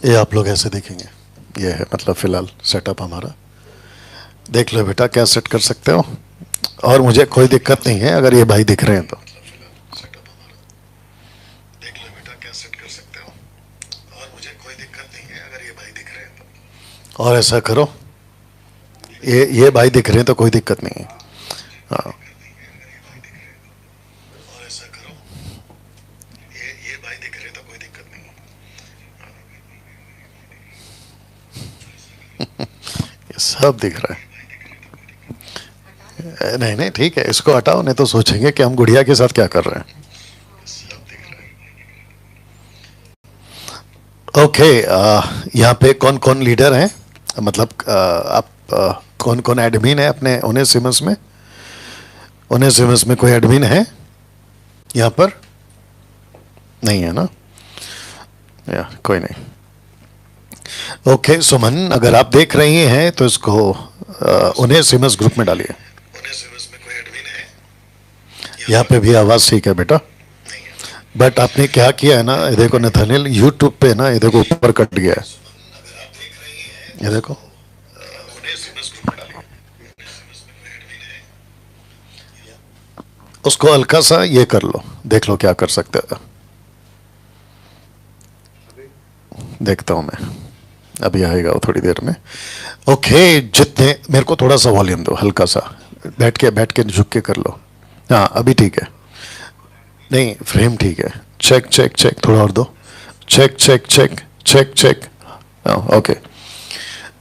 ये आप लोग ऐसे देखेंगे। ये है मतलब फिलहाल सेटअप हमारा। देख लो बेटा क्या सेट कर सकते हो। और मुझे कोई दिक्कत नहीं है अगर ये भाई दिख रहे हैं तो। देख लो बेटा क्या सेट कर सकते हो। और मुझे कोई दिक्कत नहीं है अगर ये भाई दिख रहे हैं तो। और ऐसा करो, ये भाई दिख रहे हैं तो कोई दिक्कत नहीं है। हाँ, और ऐसा करो, ये भाई दिख रहे हैं तो कोई दिक्कत नहीं है। ये सब दिख रहा है। नहीं नहीं ठीक है, इसको हटाओ, नहीं तो सोचेंगे कि हम गुड़िया के साथ क्या कर रहे हैं। ओके, यहाँ पे कौन कौन लीडर हैं, मतलब आप कौन कौन एडमिन है अपने ओनेसिमस में? ओनेसिमस में कोई एडमिन है यहाँ पर? नहीं है ना? या कोई नहीं। ओके सुमन, अगर आप देख रही हैं तो इसको ओनेसिमस ग्रुप में डालिए। ओनेसिमस में कोई एडमिन है? यहाँ पे भी आवाज ठीक है बेटा, बट आपने क्या किया है ना, ये देखो नथानियल यूट्यूब पे ना, ये देखो ऊपर कट गया है, ये देखो। उसको हल्का सा ये कर लो, देख लो क्या कर सकते हो। देखता हूं मैं, अभी आएगा वो थोड़ी देर में। ओके, जितने मेरे को थोड़ा सा वॉल्यूम दो, हल्का सा बैठ के झुक के कर लो। हाँ अभी ठीक है, नहीं फ्रेम ठीक है। चेक चेक चेक, थोड़ा और दो। Check check check check check. Okay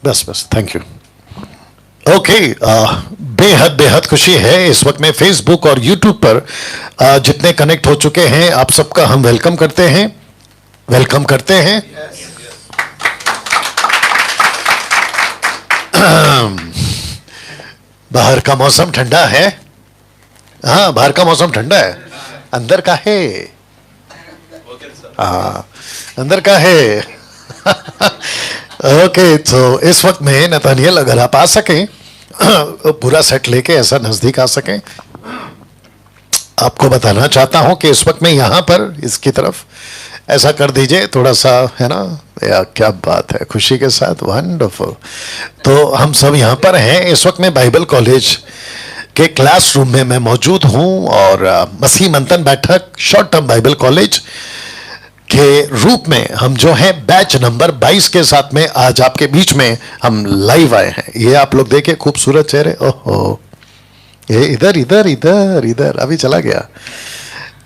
बस बस, थैंक यू। ओके, बेहद बेहद खुशी है इस वक्त में फेसबुक और यूट्यूब पर जितने कनेक्ट हो चुके हैं आप सबका हम वेलकम करते हैं, वेलकम करते हैं। बाहर का मौसम ठंडा है। हाँ बाहर का मौसम ठंडा है, अंदर का है। हाँ अंदर का है। ओके, तो इस वक्त में नतानियल अगर आप आ सकें पूरा सेट लेके ऐसा नजदीक आ सकें, आपको बताना चाहता हूं कि इस वक्त में यहां पर इसकी तरफ ऐसा कर दीजिए थोड़ा सा, है ना? या क्या बात है, खुशी के साथ, वंडरफुल। तो हम सब यहां पर हैं इस वक्त में बाइबल कॉलेज के क्लासरूम में मैं मौजूद हूं, और मसीह मंथन बैठक शॉर्ट टर्म बाइबल कॉलेज के रूप में हम जो है बैच नंबर 22 के साथ में आज आपके बीच में हम लाइव आए हैं। ये आप लोग देखे खूबसूरत चेहरे, ओहो ये इधर इधर इधर इधर, अभी चला गया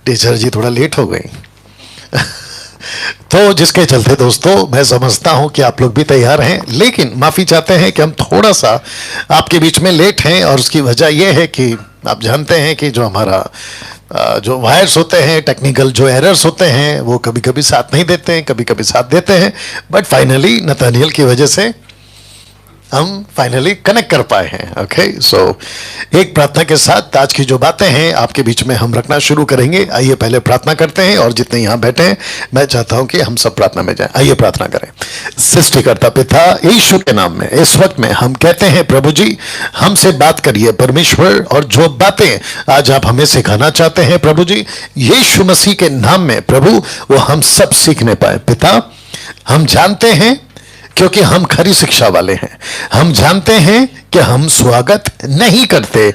टीचर जी, थोड़ा लेट हो गई। तो जिसके चलते दोस्तों मैं समझता हूं कि आप लोग भी तैयार हैं, लेकिन माफी चाहते हैं कि हम थोड़ा सा आपके बीच में लेट हैं, और उसकी वजह यह है कि आप जानते हैं कि जो हमारा जो वायर्स होते हैं, टेक्निकल जो एरर्स होते हैं, वो कभी कभी साथ नहीं देते हैं, कभी कभी साथ देते हैं, बट फाइनली नतानियल की वजह से हम फाइनली कनेक्ट कर पाए हैं। ओके, सो एक प्रार्थना के साथ आज की जो बातें हैं आपके बीच में हम रखना शुरू करेंगे। आइए पहले प्रार्थना करते हैं, और जितने यहाँ बैठे हैं मैं चाहता हूं कि हम सब प्रार्थना में जाएं। आइए प्रार्थना करें। सृष्टिकर्ता पिता यीशु के नाम में इस वक्त में हम कहते हैं प्रभु जी हमसे बात करिए परमेश्वर, और जो बातें आज आप हमें सिखाना चाहते हैं प्रभु जी यीशु मसीह के नाम में प्रभु, वो हम सब सीखने पाए। पिता हम जानते हैं क्योंकि हम खरी शिक्षा वाले हैं, हम जानते हैं कि हम स्वागत नहीं करते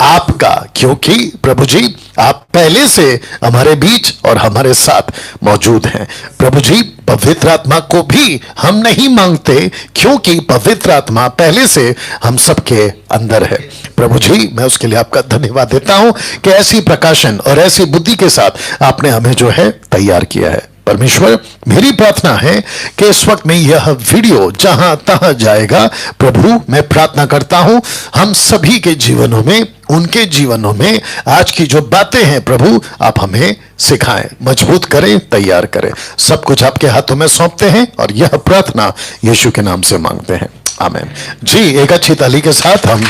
आपका, क्योंकि प्रभु जी आप पहले से हमारे बीच और हमारे साथ मौजूद हैं। प्रभु जी पवित्र आत्मा को भी हम नहीं मांगते, क्योंकि पवित्र आत्मा पहले से हम सबके अंदर है। प्रभु जी मैं उसके लिए आपका धन्यवाद देता हूं कि ऐसी प्रकाशन और ऐसी बुद्धि के साथ आपने हमें जो है तैयार किया है। परमेश्वर मेरी प्रार्थना है कि इस वक्त में यह वीडियो जहां तहां जाएगा प्रभु, मैं प्रार्थना करता हूं हम सभी के जीवनों में, उनके जीवनों में आज की जो बातें हैं प्रभु आप हमें सिखाएं, मजबूत करें, तैयार करें। सब कुछ आपके हाथों में सौंपते हैं और यह प्रार्थना यीशु के नाम से मांगते हैं, आमीन। जी एक अच्छी ताली के साथ हम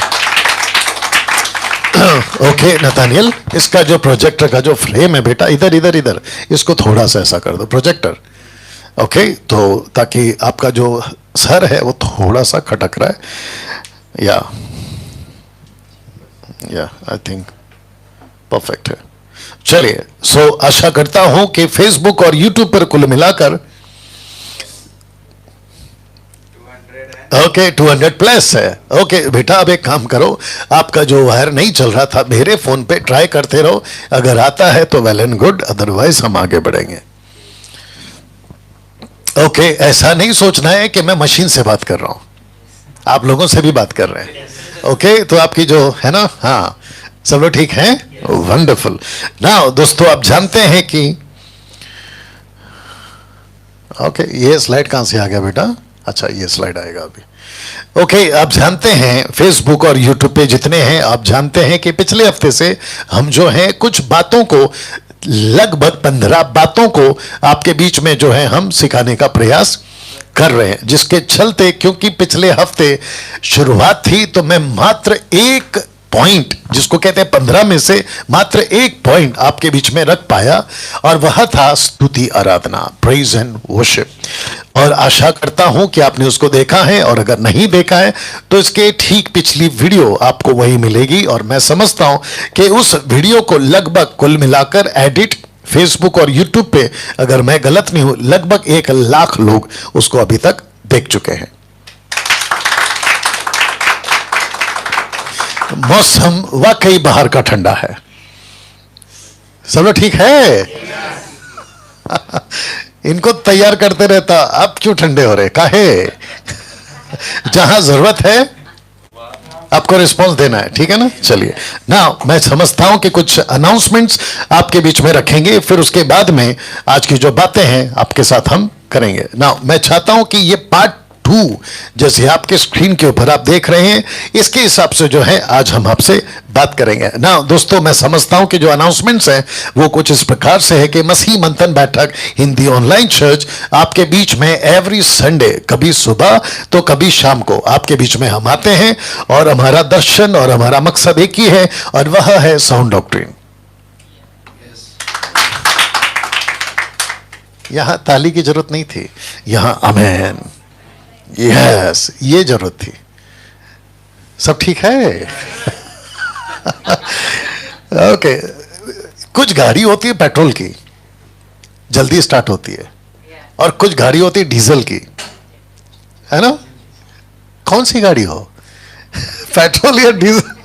ओके नतानियल, इसका जो प्रोजेक्टर का जो फ्रेम है बेटा, इधर इधर इधर इसको थोड़ा सा ऐसा कर दो प्रोजेक्टर। ओके, तो ताकि आपका जो सर है वो थोड़ा सा खटक रहा है, या आई थिंक परफेक्ट है। चलिए, सो आशा करता हूं कि फेसबुक और यूट्यूब पर कुल मिलाकर ओके 200 प्लस है। ओके बेटा, अब एक काम करो, आपका जो वायर नहीं चल रहा था मेरे फोन पे ट्राई करते रहो, अगर आता है तो वेल एंड गुड, अदरवाइज हम आगे बढ़ेंगे। ओके ऐसा नहीं सोचना है कि मैं मशीन से बात कर रहा हूं, आप लोगों से भी बात कर रहे हैं। ओके तो आपकी जो है ना, हाँ सब लोग ठीक है, वंडरफुल। नाउ दोस्तों आप जानते हैं कि ओके ये स्लाइड कहां से आ गया बेटा, अच्छा ये स्लाइड आएगा अभी। ओके आप जानते हैं फेसबुक और यूट्यूब पे जितने हैं, आप जानते हैं कि पिछले हफ्ते से हम जो है कुछ बातों को, लगभग 15 बातों को आपके बीच में जो है हम सिखाने का प्रयास कर रहे हैं, जिसके चलते क्योंकि पिछले हफ्ते शुरुआत थी तो मैं मात्र एक पॉइंट, जिसको कहते हैं 15 में से मात्र एक पॉइंट आपके बीच में रख पाया, और वह था स्तुति आराधना, प्रेज एंड वर्शिप। और आशा करता हूं कि आपने उसको देखा है, और अगर नहीं देखा है तो इसके ठीक पिछली वीडियो आपको वही मिलेगी। और मैं समझता हूं कि उस वीडियो को लगभग कुल मिलाकर एडिट फेसबुक और यूट्यूब पे, अगर मैं गलत नहीं हूं, लगभग 1 लाख लोग उसको अभी तक देख चुके हैं। मौसम वाकई बाहर का ठंडा है, सब लोग ठीक है? इनको तैयार करते रहता, अब क्यों ठंडे हो रहे काहे? जहां जरूरत है आपको रिस्पांस देना है, ठीक है ना? चलिए ना, मैं समझता हूं कि कुछ अनाउंसमेंट्स आपके बीच में रखेंगे, फिर उसके बाद में आज की जो बातें हैं आपके साथ हम करेंगे ना। मैं चाहता हूं कि ये पार्ट 2 जैसे आपके स्क्रीन के ऊपर आप देख रहे हैं, इसके हिसाब से जो है आज हम आपसे बात करेंगे ना। दोस्तों मैं समझता हूं कि जो अनाउंसमेंट्स हैं वो कुछ इस प्रकार से है कि मसीह मंथन बैठक हिंदी ऑनलाइन चर्च आपके बीच में एवरी संडे, कभी सुबह तो कभी शाम को आपके बीच में हम आते हैं, और हमारा दर्शन और हमारा मकसद एक ही है, और वह है साउंड डॉक्ट्रिन। यहां ताली की जरूरत नहीं थी, यहां आमेन, यस ये जरूरत थी। सब ठीक है? ओके कुछ गाड़ी होती है पेट्रोल की, जल्दी स्टार्ट होती है, और कुछ गाड़ी होती है डीजल की, है ना? कौन सी गाड़ी हो, पेट्रोल या डीजल?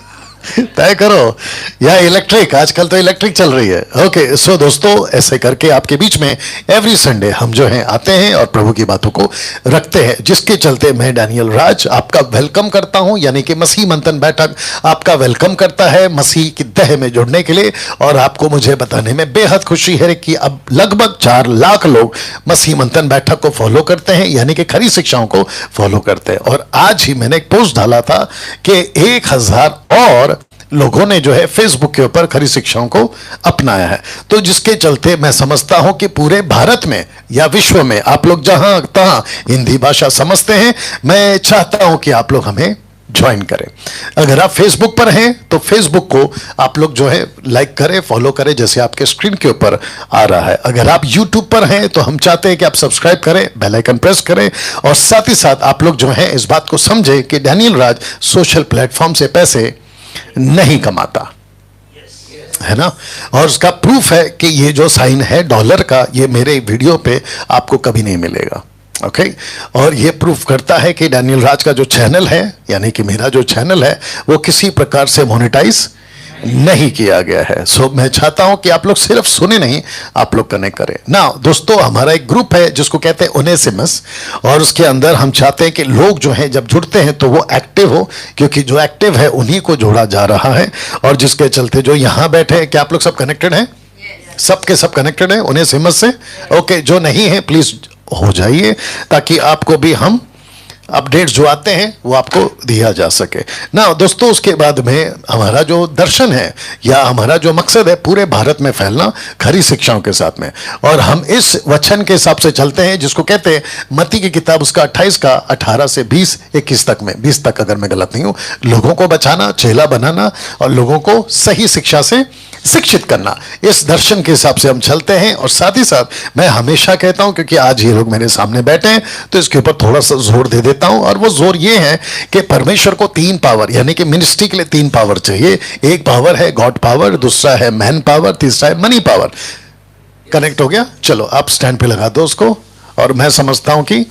तय करो, या इलेक्ट्रिक, आजकल तो इलेक्ट्रिक चल रही है। ओके सो दोस्तों ऐसे करके आपके बीच में एवरी संडे हम जो हैं आते हैं और प्रभु की बातों को रखते हैं, जिसके चलते मैं डैनियल राज आपका वेलकम करता हूं, यानी कि मसीह मंथन बैठक आपका वेलकम करता है मसीह की तह में जुड़ने के लिए। और आपको मुझे बताने में बेहद खुशी है कि अब लगभग 4 लाख लोग मसीह मंथन बैठक को फॉलो करते हैं, यानी कि खरी शिक्षाओं को फॉलो करते हैं। और आज ही मैंने एक पोस्ट डाला था कि 1000 और लोगों ने जो है फेसबुक के ऊपर खरी शिक्षाओं को अपनाया है। तो जिसके चलते मैं समझता हूं कि पूरे भारत में या विश्व में आप लोग जहां तहां हिंदी भाषा समझते हैं, मैं चाहता हूं कि आप लोग हमें ज्वाइन करें। अगर आप फेसबुक पर हैं तो फेसबुक को आप लोग जो है लाइक करें, फॉलो करें, जैसे आपके स्क्रीन के ऊपर आ रहा है। अगर आप यूट्यूब पर हैं तो हम चाहते हैं कि आप सब्सक्राइब करें, बेल आइकन प्रेस करें, और साथ ही साथ आप लोग जो है इस बात को समझें कि डैनियल राज सोशल प्लेटफॉर्म से पैसे नहीं कमाता, है ना? और उसका प्रूफ है कि ये जो साइन है डॉलर का, ये मेरे वीडियो पे आपको कभी नहीं मिलेगा। ओके और ये प्रूफ करता है कि डैनियल राज का जो चैनल है, यानी कि मेरा जो चैनल है, वो किसी प्रकार से मोनेटाइज नहीं किया गया है। सो मैं चाहता हूं कि आप लोग सिर्फ सुने नहीं, आप लोग कनेक्ट करें ना। दोस्तों हमारा एक ग्रुप है जिसको कहते हैं ओनेसिमस, और उसके अंदर हम चाहते हैं कि लोग जो हैं जब जुड़ते हैं तो वो एक्टिव हो, क्योंकि जो एक्टिव है उन्हीं को जोड़ा जा रहा है। और जिसके चलते जो यहां बैठे हैं, क्या आप लोग सब कनेक्टेड हैं? सबके सब कनेक्टेड है ओनेसिमस से? ओके जो नहीं है प्लीज हो जाइए, ताकि आपको भी हम अपडेट्स जो आते हैं वो आपको दिया जा सके ना। दोस्तों उसके बाद में हमारा जो दर्शन है या हमारा जो मकसद है, पूरे भारत में फैलना खरी शिक्षाओं के साथ में। और हम इस वचन के हिसाब से चलते हैं जिसको कहते हैं मत्ती की किताब उसका 28 का 18 से 20 21 तक में, 20 तक अगर मैं गलत नहीं हूं, लोगों को बचाना, चेला बनाना और लोगों को सही शिक्षा से शिक्षित करना, इस दर्शन के हिसाब से हम चलते हैं। और साथ ही साथ मैं हमेशा कहता हूं, क्योंकि आज ये लोग मेरे सामने बैठे हैं तो इसके ऊपर थोड़ा सा जोर दे देता हूं, और वो जोर ये है कि परमेश्वर को 3 पावर, यानी कि मिनिस्ट्री के लिए 3 पावर चाहिए। एक पावर है गॉड पावर, दूसरा है मैन पावर, तीसरा है मनी पावर। कनेक्ट हो गया? चलो आप स्टैंड पे लगा दो उसको। और मैं समझता हूं कि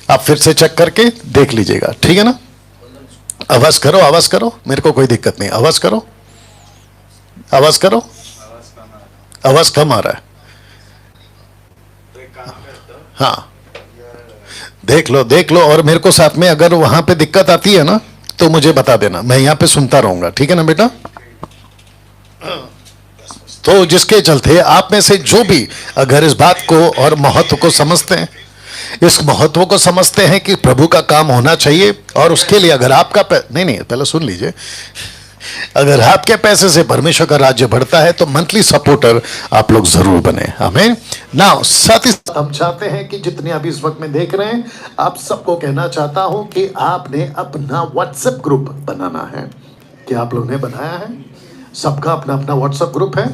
आप फिर से चेक करके देख लीजिएगा, ठीक है ना। आवाज करो, आवाज करो, मेरे को कोई दिक्कत नहीं, आवाज करो, आवाज करो। आवाज कम आ रहा है। हाँ, देख लो देख लो, और मेरे को साथ में अगर वहां पे दिक्कत आती है ना तो मुझे बता देना, मैं यहां पे सुनता रहूंगा, ठीक है ना बेटा। तो जिसके चलते आप में से जो भी अगर इस बात को और महत्व को समझते हैं, इस महत्व को समझते हैं कि प्रभु का काम होना चाहिए, और उसके लिए अगर आपका नहीं नहीं पहले सुन लीजिए, अगर आपके पैसे से परमेश्वर का राज्य बढ़ता है तो मंथली सपोर्टर आप लोग जरूर बने। हमें ना साथ ही हम चाहते हैं कि जितने अभी इस वक्त में देख रहे हैं, आप सबको कहना चाहता हूं कि आपने अपना व्हाट्सएप ग्रुप बनाना है। क्या आप लोग ने बनाया है? सबका अपना अपना व्हाट्सएप ग्रुप है?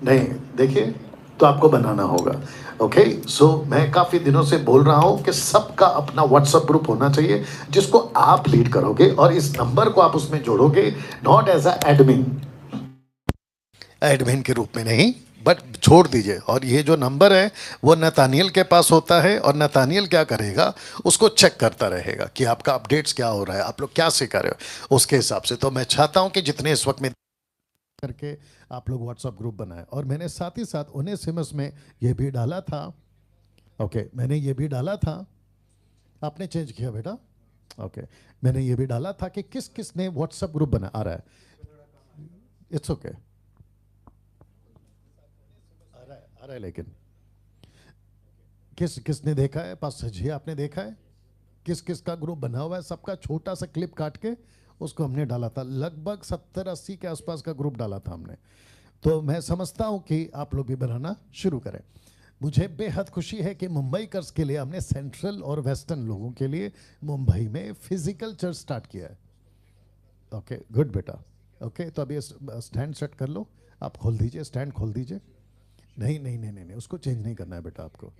नहीं, देखिए, तो आपको बनाना होगा। ओके, सो मैं काफी दिनों से बोल रहा हूं कि सबका अपना व्हाट्सएप ग्रुप होना चाहिए जिसको आप लीड करोगे, और इस नंबर को आप उसमें जोड़ोगे, not as a admin, admin के रूप में नहीं, बट छोड़ दीजिए। और ये जो नंबर है वो नतानियल के पास होता है, और नतानियल क्या करेगा, उसको चेक करता रहेगा कि आपका अपडेट्स क्या हो रहा है, आप लोग क्या सिखा रहे हो, उसके हिसाब से। तो मैं चाहता हूं कि जितने इस वक्त में करके आप लोग व्हाट्सएप ग्रुप बनाएं। और मैंने साथ ही साथ ओनेसिमस में ये भी डाला था, ओके, मैंने ये भी डाला था, आपने चेंज किया बेटा, ओके, मैंने ये भी डाला था कि किस किस ने व्हाट्सएप ग्रुप बना, आ रहा है, इट्स ओके, आ रहा है, लेकिन किस किस ने देखा है, पास जी आपने देखा है किस किस का ग्रुप बना हुआ है, सबका छोटा सा क्लिप काट के उसको हमने डाला था, लगभग 70-80 के आसपास का ग्रुप डाला था हमने। तो मैं समझता हूं कि आप लोग भी बनाना शुरू करें। मुझे बेहद खुशी है कि मुंबई कर्स के लिए हमने सेंट्रल और वेस्टर्न लोगों के लिए मुंबई में फिजिकल चर्च स्टार्ट किया है। ओके, गुड बेटा, ओके, तो अभी स्टैंड सेट कर लो, आप खोल दीजिए, स्टैंड खोल दीजिए। नहीं नहीं नहीं नहीं नहीं, उसको चेंज नहीं करना है बेटा, आपको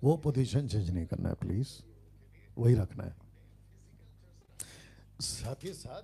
वो पोजीशन चेंज नहीं करना है, प्लीज़ वही रखना है। साथ ही साथ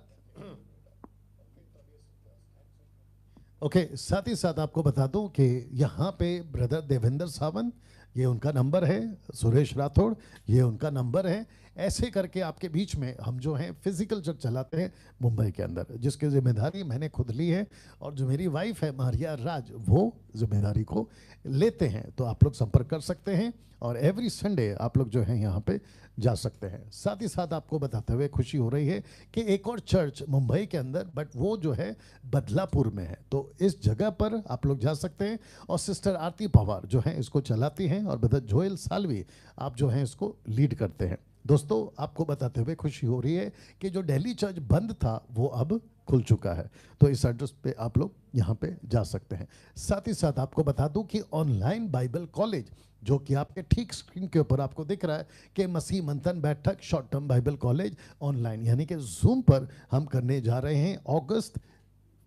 ओके, साथ ही साथ आपको बता दूं कि यहाँ पे ब्रदर देवेंद्र सावंत, ये उनका नंबर है, सुरेश राठौड़, ये उनका नंबर है। ऐसे करके आपके बीच में हम जो हैं फिजिकल चर्च चलाते हैं मुंबई के अंदर, जिसकी जिम्मेदारी मैंने खुद ली है, और जो मेरी वाइफ है मारिया राज, वो जिम्मेदारी को लेते हैं। तो आप लोग संपर्क कर सकते हैं, और एवरी संडे आप लोग जो हैं यहाँ पे जा सकते हैं। साथ ही साथ आपको बताते हुए खुशी हो रही है कि एक और चर्च मुंबई के अंदर, बट वो जो है बदलापुर में है, तो इस जगह पर आप लोग जा सकते हैं। और सिस्टर आरती पवार जो है इसको चलाती हैं, और ब्रदर जोएल सालवी आप जो हैं इसको लीड करते हैं। दोस्तों, आपको बताते हुए खुशी हो रही है कि जो दिल्ली चर्च बंद था वो अब खुल चुका है, तो इस एड्रेस पे आप लोग यहाँ पे जा सकते हैं। साथ ही साथ आपको बता दूं कि ऑनलाइन बाइबल कॉलेज, जो कि आपके ठीक स्क्रीन के ऊपर आपको दिख रहा है कि मसीह मंथन बैठक short term Bible college online, यानी कि जूम पर हम करने जा रहे हैं अगस्त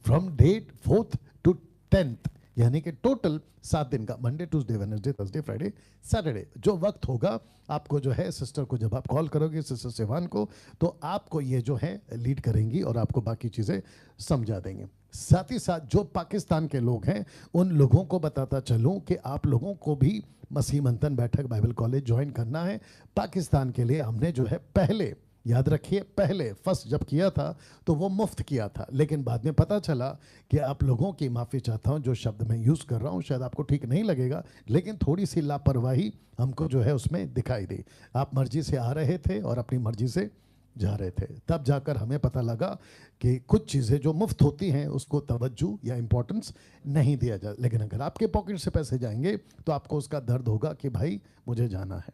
from date 4th to 10th, यानी कि टोटल 7 दिन का, Monday Tuesday Wednesday Thursday Friday Saturday. जो वक्त होगा आपको जो है सिस्टर को, जब आप कॉल करोगे सिस्टर सिवान को, तो आपको ये जो है लीड करेंगी और आपको बाकी चीज़ें समझा देंगे। साथ ही साथ जो पाकिस्तान के लोग हैं उन लोगों को बताता चलूं कि आप लोगों को भी मसीह मंथन बैठक बाइबल कॉलेज ज्वाइन करना है। पाकिस्तान के लिए हमने जो है पहले, याद रखिए, पहले फर्स्ट जब किया था तो वो मुफ्त किया था, लेकिन बाद में पता चला कि आप लोगों की, माफ़ी चाहता हूँ जो शब्द मैं यूज़ कर रहा हूँ शायद आपको ठीक नहीं लगेगा, लेकिन थोड़ी सी लापरवाही हमको जो है उसमें दिखाई दी। आप मर्जी से आ रहे थे और अपनी मर्जी से जा रहे थे, तब जाकर हमें पता लगा कि कुछ चीज़ें जो मुफ्त होती हैं उसको तवज्जो या इंपॉर्टेंस नहीं दिया जाए, लेकिन अगर आपके पॉकेट से पैसे जाएंगे तो आपको उसका दर्द होगा कि भाई मुझे जाना है।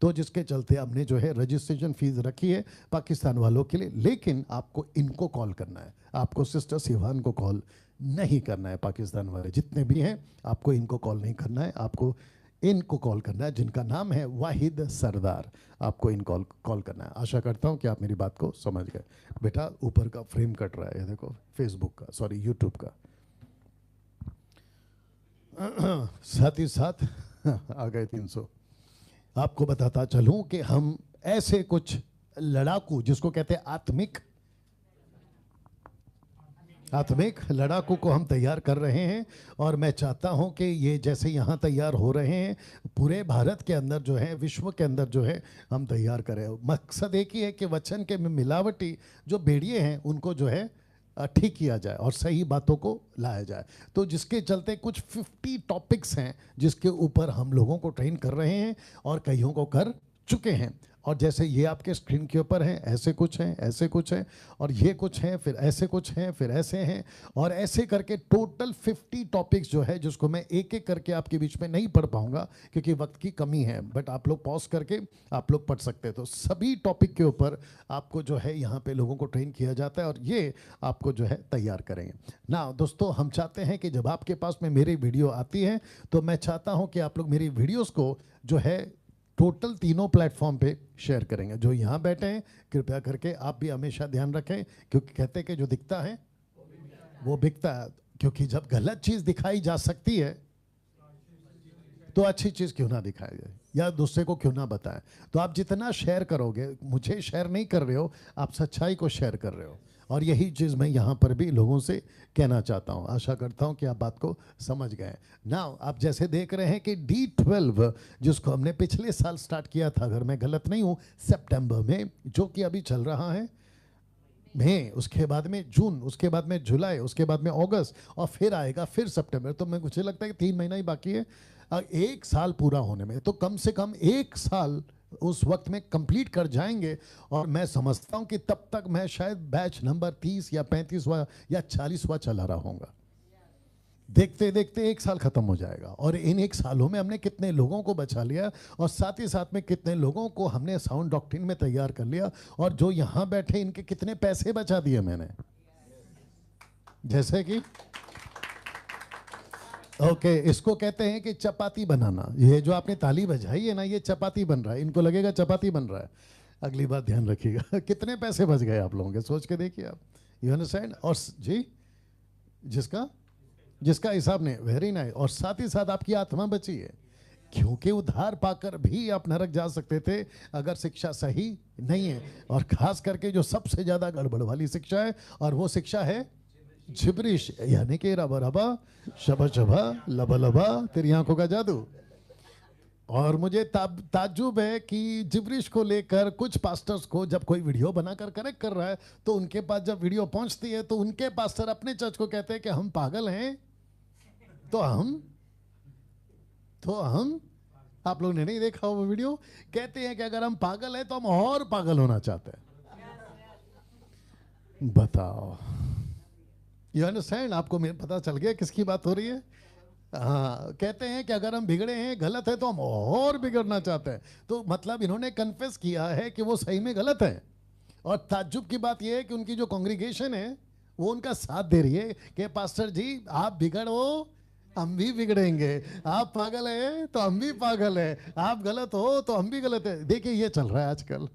तो जिसके चलते हमने जो है रजिस्ट्रेशन फीस रखी है पाकिस्तान वालों के लिए, लेकिन आपको इनको कॉल करना है, आपको सिस्टर सिवान को कॉल नहीं करना है। पाकिस्तान वाले जितने भी हैं आपको इनको कॉल नहीं करना है, आपको इनको कॉल करना है, जिनका नाम है वाहिद सरदार, आपको इन कॉल करना है। आशा करता हूं कि आप मेरी बात को समझ गए। बेटा ऊपर का फ्रेम कट रहा है, ये देखो, फेसबुक का, सॉरी यूट्यूब का। साथ ही साथ आ गए 300। आपको बताता चलूं कि हम ऐसे कुछ लड़ाकू, जिसको कहते हैं आत्मिक, आत्मिक लड़ाकू को हम तैयार कर रहे हैं। और मैं चाहता हूं कि ये जैसे यहाँ तैयार हो रहे हैं, पूरे भारत के अंदर जो है, विश्व के अंदर जो है, हम तैयार करें। मकसद एक ही है कि वचन के मिलावटी जो भेड़िए हैं उनको जो है ठीक किया जाए और सही बातों को लाया जाए। तो जिसके चलते कुछ 50 टॉपिक्स हैं जिसके ऊपर हम लोगों को ट्रेन कर रहे हैं और कईयों को कर चुके हैं। और जैसे ये आपके स्क्रीन के ऊपर हैं, ऐसे कुछ हैं, ऐसे कुछ हैं, और ये कुछ हैं, फिर ऐसे कुछ हैं, फिर ऐसे हैं, और ऐसे करके टोटल 50 टॉपिक्स जो है, जिसको मैं एक एक करके आपके बीच में नहीं पढ़ पाऊंगा क्योंकि वक्त की कमी है, बट आप लोग पॉज करके आप लोग पढ़ सकते हैं। तो सभी टॉपिक के ऊपर आपको जो है यहाँ पे लोगों को ट्रेन किया जाता है और ये आपको जो है तैयार करेंगे ना। दोस्तों, हम चाहते हैं कि जब आपके पास में मेरी वीडियो आती है तो मैं चाहता हूँ कि आप लोग मेरी वीडियोज़ को जो है टोटल तीनों प्लेटफॉर्म पे शेयर करेंगे। जो यहाँ बैठे हैं कृपया करके आप भी हमेशा ध्यान रखें, क्योंकि कहते हैं कि जो दिखता है वो बिकता है। क्योंकि जब गलत चीज़ दिखाई जा सकती है तो अच्छी चीज़ क्यों ना दिखाई जाए या दूसरे को क्यों ना बताएं। तो आप जितना शेयर करोगे, मुझे शेयर नहीं कर रहे हो, आप सच्चाई को शेयर कर रहे हो। और यही चीज़ मैं यहाँ पर भी लोगों से कहना चाहता हूँ। आशा करता हूँ कि आप बात को समझ गए। नाउ आप जैसे देख रहे हैं कि D12 जिसको हमने पिछले साल स्टार्ट किया था, अगर मैं गलत नहीं हूँ, सितंबर में, जो कि अभी चल रहा है मई, उसके बाद में जून, उसके बाद में जुलाई, उसके बाद में अगस्त, और फिर आएगा फिर सितंबर। तो मुझे लगता है कि 3 महीना ही बाकी है एक साल पूरा होने में। तो कम से कम एक साल उस वक्त में कंप्लीट कर जाएंगे। और मैं समझता हूं कि तब तक मैं शायद बैच नंबर 30 या 35वां या 40वां चला रहा हूँगा। देखते देखते एक साल खत्म हो जाएगा। और इन एक सालों में हमने कितने लोगों को बचा लिया, और साथ ही साथ में कितने लोगों को हमने साउंड डॉक्ट्रिन में तैयार कर लिया, और जो यहाँ बैठे इनके कितने पैसे बचा दिए मैंने। जैसे कि ओके, इसको कहते हैं कि चपाती बनाना। ये जो आपने ताली बजाई है ना, ये चपाती बन रहा है। इनको लगेगा चपाती बन रहा है। अगली बार ध्यान रखिएगा। कितने पैसे बच गए आप लोगों के, सोच के देखिए आप। You understand? और जी, जिसका हिसाब नहीं, वेरी नाइस। और साथ ही साथ आपकी आत्मा बची है, क्योंकि उद्धार पाकर भी आप नरक जा सकते थे अगर शिक्षा सही नहीं है। और खास करके जो सबसे ज्यादा गड़बड़ वाली शिक्षा है, और वो शिक्षा है जिब्रिश, यानी कि रबा रबा शबा शबा लबा लबा तेरी आंखों का जादू। और मुझे ताज्जुब है कि जिब्रिश को लेकर कुछ पास्टर्स को जब कोई वीडियो बनाकर करेक्ट कर रहा है, तो उनके पास जब वीडियो पहुंचती है तो उनके पास्टर अपने चर्च को कहते हैं कि हम पागल हैं। तो हम आप लोगों ने नहीं देखा वो वीडियो, कहते हैं कि अगर हम पागल हैं तो हम और पागल होना चाहते हैं। बताओ, यू अंडरस्टैंड? आपको मेरे पता चल गया किसकी बात हो रही है? हाँ, कहते हैं कि अगर हम बिगड़े हैं, गलत है, तो हम और बिगड़ना चाहते हैं। तो मतलब इन्होंने कन्फेस किया है कि वो सही में गलत है। और ताज्जुब की बात यह है कि उनकी जो कांग्रीगेशन है वो उनका साथ दे रही है कि पास्टर जी आप बिगड़ो हम भी बिगड़ेंगे, आप पागल है तो हम भी पागल है, आप गलत हो तो हम भी गलत है। देखिए ये चल रहा है आजकल,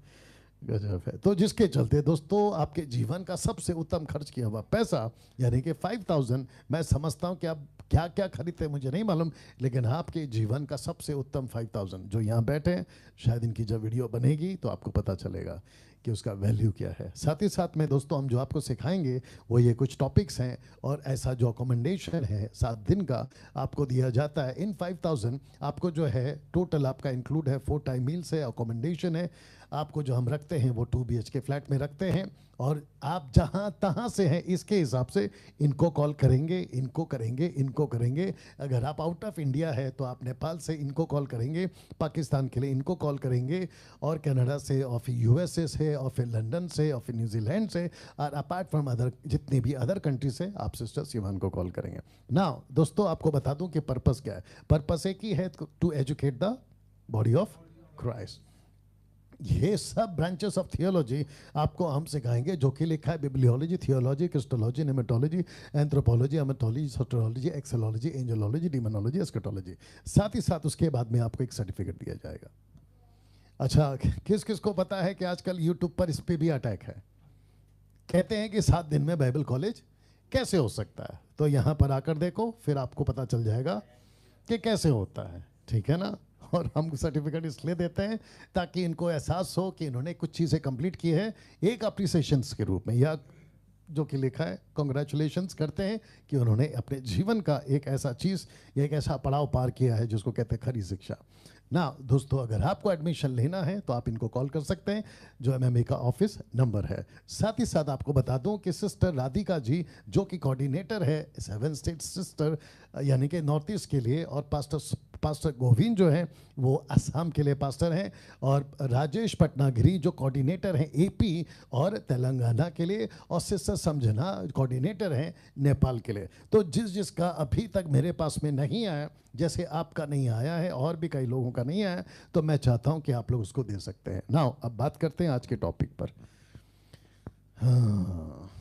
गजब है। तो जिसके चलते दोस्तों आपके जीवन का सबसे उत्तम खर्च किया हुआ पैसा, यानी कि 5000, मैं समझता हूं कि आप क्या क्या खरीदते मुझे नहीं मालूम, लेकिन आपके जीवन का सबसे उत्तम 5000 जो यहाँ बैठे हैं, शायद इनकी जब वीडियो बनेगी तो आपको पता चलेगा कि उसका वैल्यू क्या है। साथ ही साथ में दोस्तों हम जो आपको सिखाएंगे वो ये कुछ टॉपिक्स हैं, और ऐसा जो अकोमोडेशन है 7 दिन का आपको दिया जाता है। इन 5000 आपको जो है टोटल आपका इंक्लूड है 4 टाइम मील्स है, अकोमोडेशन है, आपको जो हम रखते हैं वो 2 BHK फ्लैट में रखते हैं, और आप जहाँ तहाँ से हैं इसके हिसाब से इनको कॉल करेंगे, इनको करेंगे, इनको करेंगे। अगर आप आउट ऑफ इंडिया है तो आप नेपाल से इनको कॉल करेंगे, पाकिस्तान के लिए इनको कॉल करेंगे, और कनाडा से, और फिर USA से, और फिर लंदन से, और फिर न्यूजीलैंड से, और अपार्ट फ्रॉम अदर जितनी भी अदर कंट्री से आप सिस्टर सिवान को कॉल करेंगे। नाउ दोस्तों आपको बता दूं कि पर्पस क्या है। पर्पस एक ही है, to educate the body of Christ. ये सब ब्रांचेस ऑफ थियोलॉजी आपको हम सिखाएंगे, जो कि लिखा है बिब्लियोलॉजी, थियोलॉजी, क्रिस्टोलॉजी, नेमेटोलॉजी, एंथ्रोपोलॉजी, अमेटोलॉजी, सोटोलॉजी, एक्सोलॉजी, एंजोलॉजी, डिमोनोलॉजी, एस्केटोलॉजी। साथ ही साथ उसके बाद में आपको एक सर्टिफिकेट दिया जाएगा। अच्छा, किस किस को पता है कि आजकल यूट्यूब पर इस पे भी अटैक है? कहते हैं कि 7 दिन में बाइबल कॉलेज कैसे हो सकता है? तो यहाँ पर आकर देखो, फिर आपको पता चल जाएगा कि कैसे होता है, ठीक है ना। और हम सर्टिफिकेट इसलिए देते हैं ताकि इनको एहसास हो कि इन्होंने कुछ चीज़ें कंप्लीट की है, एक अप्रिसिएशंस के रूप में, या जो कि लिखा है, कॉन्ग्रेचुलेशंस करते हैं कि उन्होंने अपने जीवन का एक ऐसा चीज़ या एक ऐसा पड़ाव पार किया है जिसको कहते हैं खरी शिक्षा ना। दोस्तों, अगर आपको एडमिशन लेना है तो आप इनको कॉल कर सकते हैं, जो एमएमए का ऑफिस नंबर है। साथ ही साथ आपको बता दूं कि सिस्टर राधिका जी, जो कि कोऑर्डिनेटर है 7 स्टेट सिस्टर यानी कि नॉर्थ ईस्ट के लिए, और पास्टर गोविंद जो हैं वो असम के लिए पास्टर हैं, और राजेश पटनागिरी जो कोऑर्डिनेटर हैं एपी और तेलंगाना के लिए, और सिस्टर समझना कोऑर्डिनेटर हैं नेपाल के लिए। तो जिसका अभी तक मेरे पास में नहीं आया, जैसे आपका नहीं आया है और भी कई लोगों का नहीं आया, तो मैं चाहता हूं कि आप लोग उसको दे सकते हैं। नाउ अब बात करते हैं आज के टॉपिक पर। हाँ,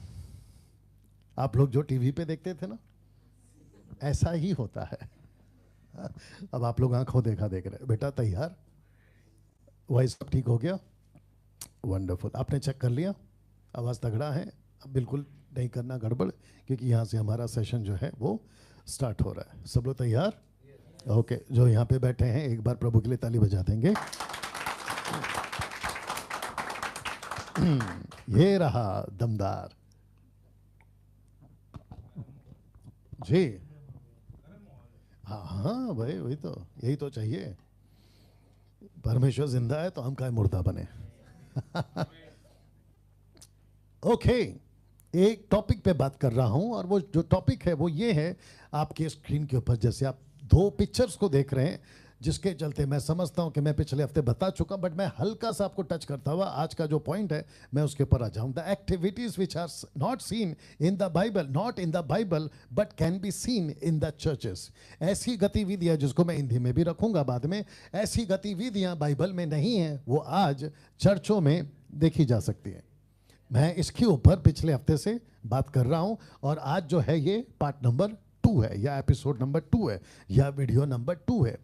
आप लोग जो टीवी पे देखते थे ना, ऐसा ही होता है। अब आप लोग आंखों देखा देख रहे हैं। बेटा तैयार, वॉइस सब ठीक हो गया? वंडरफुल। आपने चेक कर लिया? आवाज़ तगड़ा है? अब बिल्कुल नहीं करना गड़बड़, क्योंकि यहाँ से हमारा सेशन जो है वो स्टार्ट हो रहा है। सब लोग तैयार? ओके, जो यहाँ पे बैठे हैं एक बार प्रभु के लिए ताली बजा देंगे। ये रहा दमदार जी। हाँ हाँ भाई, वही तो, यही तो चाहिए। परमेश्वर जिंदा है तो हम काहे मुर्दा बने। ओके, एक टॉपिक पे बात कर रहा हूं, और वो जो टॉपिक है वो ये है, आपके स्क्रीन के ऊपर जैसे आप 2 पिक्चर्स को देख रहे हैं, जिसके चलते मैं समझता हूं कि मैं पिछले हफ्ते बता चुका, बट मैं हल्का सा आपको टच करता हुआ आज का जो पॉइंट है मैं उसके ऊपर आ जाऊं। The activities which are not seen in the Bible, not in the Bible but can be seen in the churches. ऐसी गतिविधियां, जिसको मैं हिंदी में भी रखूंगा बाद में, ऐसी गतिविधियां बाइबल में नहीं है, वो आज चर्चों में देखी जा सकती है। मैं इसके ऊपर पिछले हफ्ते से बात कर रहा हूं, और आज जो है ये पार्ट नंबर 2 है, या एपिसोड नंबर 2 है, या वीडियो नंबर 2 है।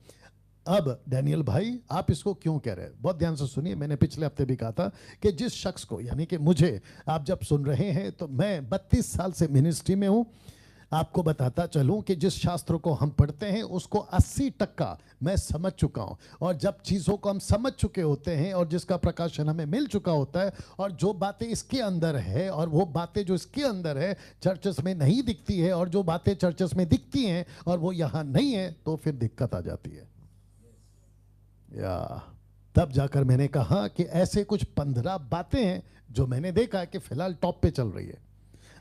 अब डैनियल भाई, आप इसको क्यों कह रहे हैं? बहुत ध्यान से सुनिए। मैंने पिछले हफ्ते भी कहा था कि जिस शख्स को, यानी कि मुझे आप जब सुन रहे हैं, तो मैं 32 साल से मिनिस्ट्री में हूं। आपको बताता चलूं कि जिस शास्त्र को हम पढ़ते हैं उसको 80% मैं समझ चुका हूं, और जब चीज़ों को हम समझ चुके होते हैं और जिसका प्रकाशन हमें मिल चुका होता है, और जो बातें इसके अंदर है और वो बातें जो इसके अंदर है चर्चेस में नहीं दिखती है, और जो बातें चर्चेस में दिखती हैं और वो यहाँ नहीं है, तो फिर दिक्कत आ जाती है। या तब जाकर मैंने कहा कि ऐसे कुछ 15 बातें हैं जो मैंने देखा कि फिलहाल टॉप पे चल रही है,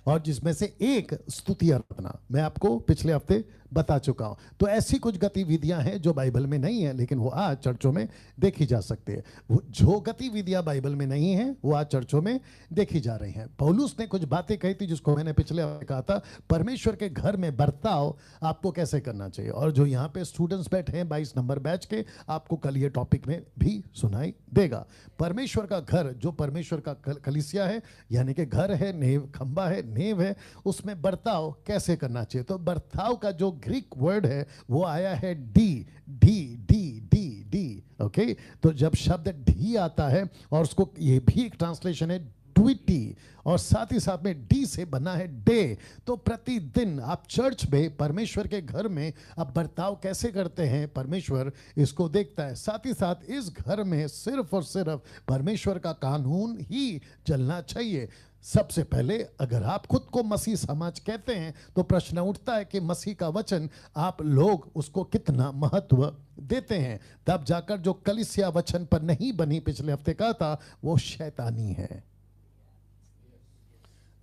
और जिसमें से एक स्तुति आराधना मैं आपको पिछले हफ्ते बता चुका हूं। तो ऐसी कुछ गतिविधियां हैं जो बाइबल में नहीं है, लेकिन वो आज चर्चों में देखी जा सकती है। वो जो गतिविधियां बाइबल में नहीं है वो आज चर्चों में देखी जा रही हैं। पौलुस ने कुछ बातें कही थी जिसको मैंने पिछले हफ्ते कहा था, परमेश्वर के घर में बर्ताव आपको कैसे करना चाहिए। और जो यहाँ पे स्टूडेंट्स बैठे हैं 22 नंबर बैच के, आपको कल ये टॉपिक में भी सुनाई देगा। परमेश्वर का घर, जो परमेश्वर का कलीसिया है, यानी कि घर है, नेव खंबा है, नेव है, उसमें बर्ताव कैसे करना चाहिए। तो बर्ताव का जो ग्रीक वर्ड है वो आया है D D D D D. Okay, तो जब शब्द डी आता है, और उसको ये भी एक ट्रांसलेशन है ट्विटी, और साथ ही साथ में डी से बना है डे। तो प्रतिदिन आप चर्च में, परमेश्वर के घर में आप बर्ताव कैसे करते हैं, परमेश्वर इसको देखता है। साथ ही साथ इस घर में सिर्फ और सिर्फ परमेश्वर का कानून ही चलना चाहिए। सबसे पहले, अगर आप खुद को मसीह समाज कहते हैं, तो प्रश्न उठता है कि मसीह का वचन आप लोग उसको कितना महत्व देते हैं। तब जाकर जो कलीसिया वचन पर नहीं बनी, पिछले हफ्ते कहा था, वो शैतानी है,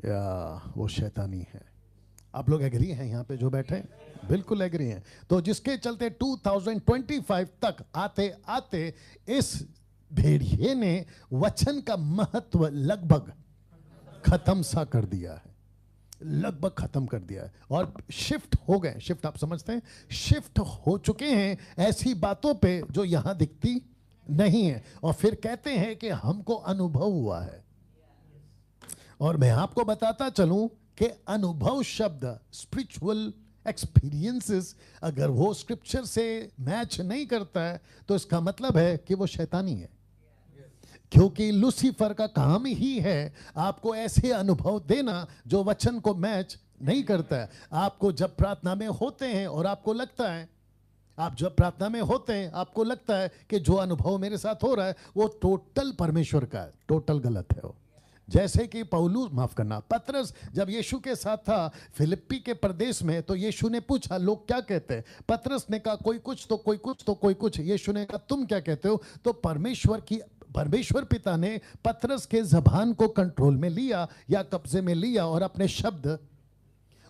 या वो शैतानी है। आप लोग एग्री हैं यहाँ पे जो बैठे हैं? बिल्कुल एग्री हैं। तो जिसके चलते 2025 तक आते आते इस भेड़िए ने वचन का महत्व लगभग खत्म सा कर दिया है, लगभग खत्म कर दिया है, और शिफ्ट हो गए। शिफ्ट आप समझते हैं? शिफ्ट हो चुके हैं ऐसी बातों पे जो यहां दिखती नहीं है, और फिर कहते हैं कि हमको अनुभव हुआ है। और मैं आपको बताता चलूं कि अनुभव शब्द, स्पिरिचुअल एक्सपीरियंसेस, अगर वो स्क्रिप्चर से मैच नहीं करता है तो इसका मतलब है कि वो शैतानी है। क्योंकि लूसीफर का काम ही है आपको ऐसे अनुभव देना जो वचन को मैच नहीं करता है। आपको जब प्रार्थना में होते हैं और आपको लगता है, आप जब प्रार्थना में होते हैं आपको लगता है कि जो अनुभव मेरे साथ हो रहा है वो टोटल परमेश्वर का है, टोटल गलत है वो। जैसे कि पौलुस, माफ करना, पतरस जब यीशु के साथ था फिलिप्पी के प्रदेश में, तो यीशु ने पूछा लोग क्या कहते हैं? पतरस ने कहा कोई कुछ तो कोई कुछ तो कोई कुछ। यीशु ने कहा तुम क्या कहते हो? तो परमेश्वर पिता ने पतरस के जबान को कंट्रोल में लिया या कब्जे में लिया और अपने शब्द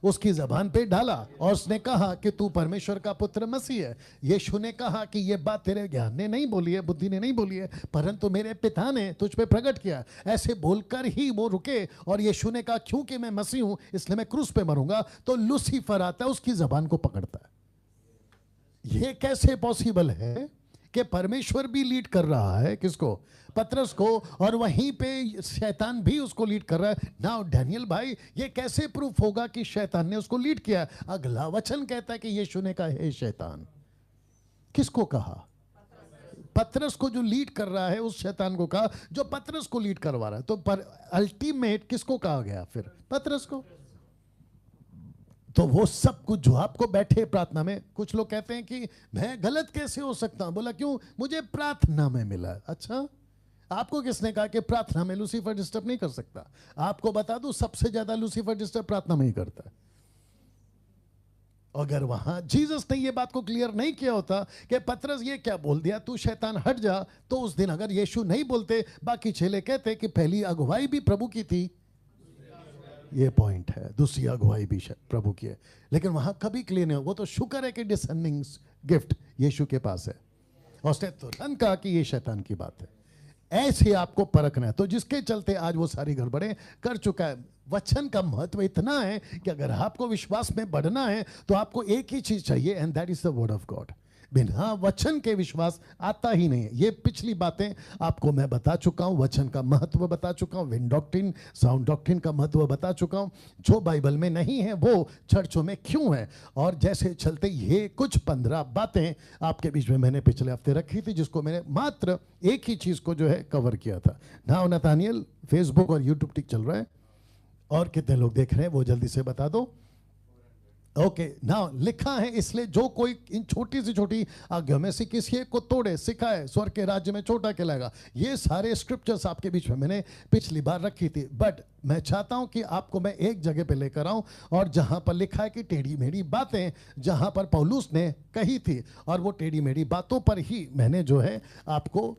उसकी जबान पे डाला और उसने कहा कि तू परमेश्वर का पुत्र मसीह है। यीशु ने कहा कि ये बात तेरे ज्ञान ने नहीं बोली है, बुद्धि ने नहीं बोली है, परंतु मेरे पिता ने तुझ पे प्रकट किया। ऐसे बोलकर ही वो रुके और यीशु ने कहा क्योंकि मैं मसीह हूं इसलिए मैं क्रूस पे मरूंगा। तो लूसीफर आता है, उसकी जबान को पकड़ता है। ये कैसे पॉसिबल है कि परमेश्वर भी लीड कर रहा है किसको? पतरस को, और वहीं पे शैतान भी उसको लीड कर रहा है। नाउ डैनियल भाई, ये कैसे प्रूफ होगा कि शैतान ने उसको लीड किया? अगला वचन कहता है कि यीशु ने कहा हे शैतान। किसको कहा? पतरस को जो लीड कर रहा है उस शैतान को कहा जो पतरस को लीड करवा रहा है। तो पर अल्टीमेट किसको कहा गया फिर? पतरस को। तो वो सब कुछ जो आपको बैठे प्रार्थना में, कुछ लोग कहते हैं कि मैं गलत कैसे हो सकता हूं? बोला क्यों? मुझे प्रार्थना में मिला। अच्छा, आपको किसने कहा कि प्रार्थना में लूसीफर डिस्टर्ब नहीं कर सकता? आपको बता दूं सबसे ज्यादा लूसीफर डिस्टर्ब प्रार्थना में ही करता है। अगर वहां जीसस ने ये बात को क्लियर नहीं किया होता कि पतरस ये क्या बोल दिया, तू शैतान हट जा, तो उस दिन अगर यीशु नहीं बोलते, बाकी चेले कहते कि पहली अगुवाई भी प्रभु की थी। ये पॉइंट है, दूसरी अगुवाई भी प्रभु की है, लेकिन वहां कभी क्लियर नहीं हो। वो तो शुक्र है कि डिसेंडिंग गिफ्ट यीशु के पास है, और उसने तुरंत कहा कि ये शैतान की बात है। ऐसे आपको परखना है। तो जिसके चलते आज वो सारी गड़बड़ें कर चुका है। वचन का महत्व इतना है कि अगर आपको विश्वास में बढ़ना है तो आपको एक ही चीज चाहिए, and that is the word of God. बिना वचन के विश्वास आता ही नहीं है। ये पिछली बातें आपको मैं बता चुका हूं, वचन का महत्व बता चुका हूं, विंड डॉक्ट्रिन, साउंड डॉक्ट्रिन का महत्व बता चुका हूं। जो बाइबल में नहीं है वो चर्चों में क्यों है, और जैसे चलते ये कुछ 15 बातें आपके बीच में मैंने पिछले हफ्ते रखी थी, जिसको मैंने मात्र एक ही चीज को जो है कवर किया था। नाउ नतानियल, फेसबुक और यूट्यूब टिक चल रहा है, और कितने लोग देख रहे हैं वो जल्दी से बता दो। ओके, नाउ लिखा है इसलिए जो कोई इन छोटी से छोटी आज्ञा में से किसी एक को तोड़े सिखाए, स्वर्ग के राज्य में छोटा कहलाएगा। ये सारे स्क्रिप्चर्स आपके बीच में मैंने पिछली बार रखी थी, बट मैं चाहता हूं कि आपको मैं एक जगह पे लेकर आऊं, और जहां पर लिखा है कि टेढ़ी मेढ़ी बातें जहां पर पौलुस ने कही थी, और वो टेढ़ी मेढ़ी बातों पर ही मैंने जो है आपको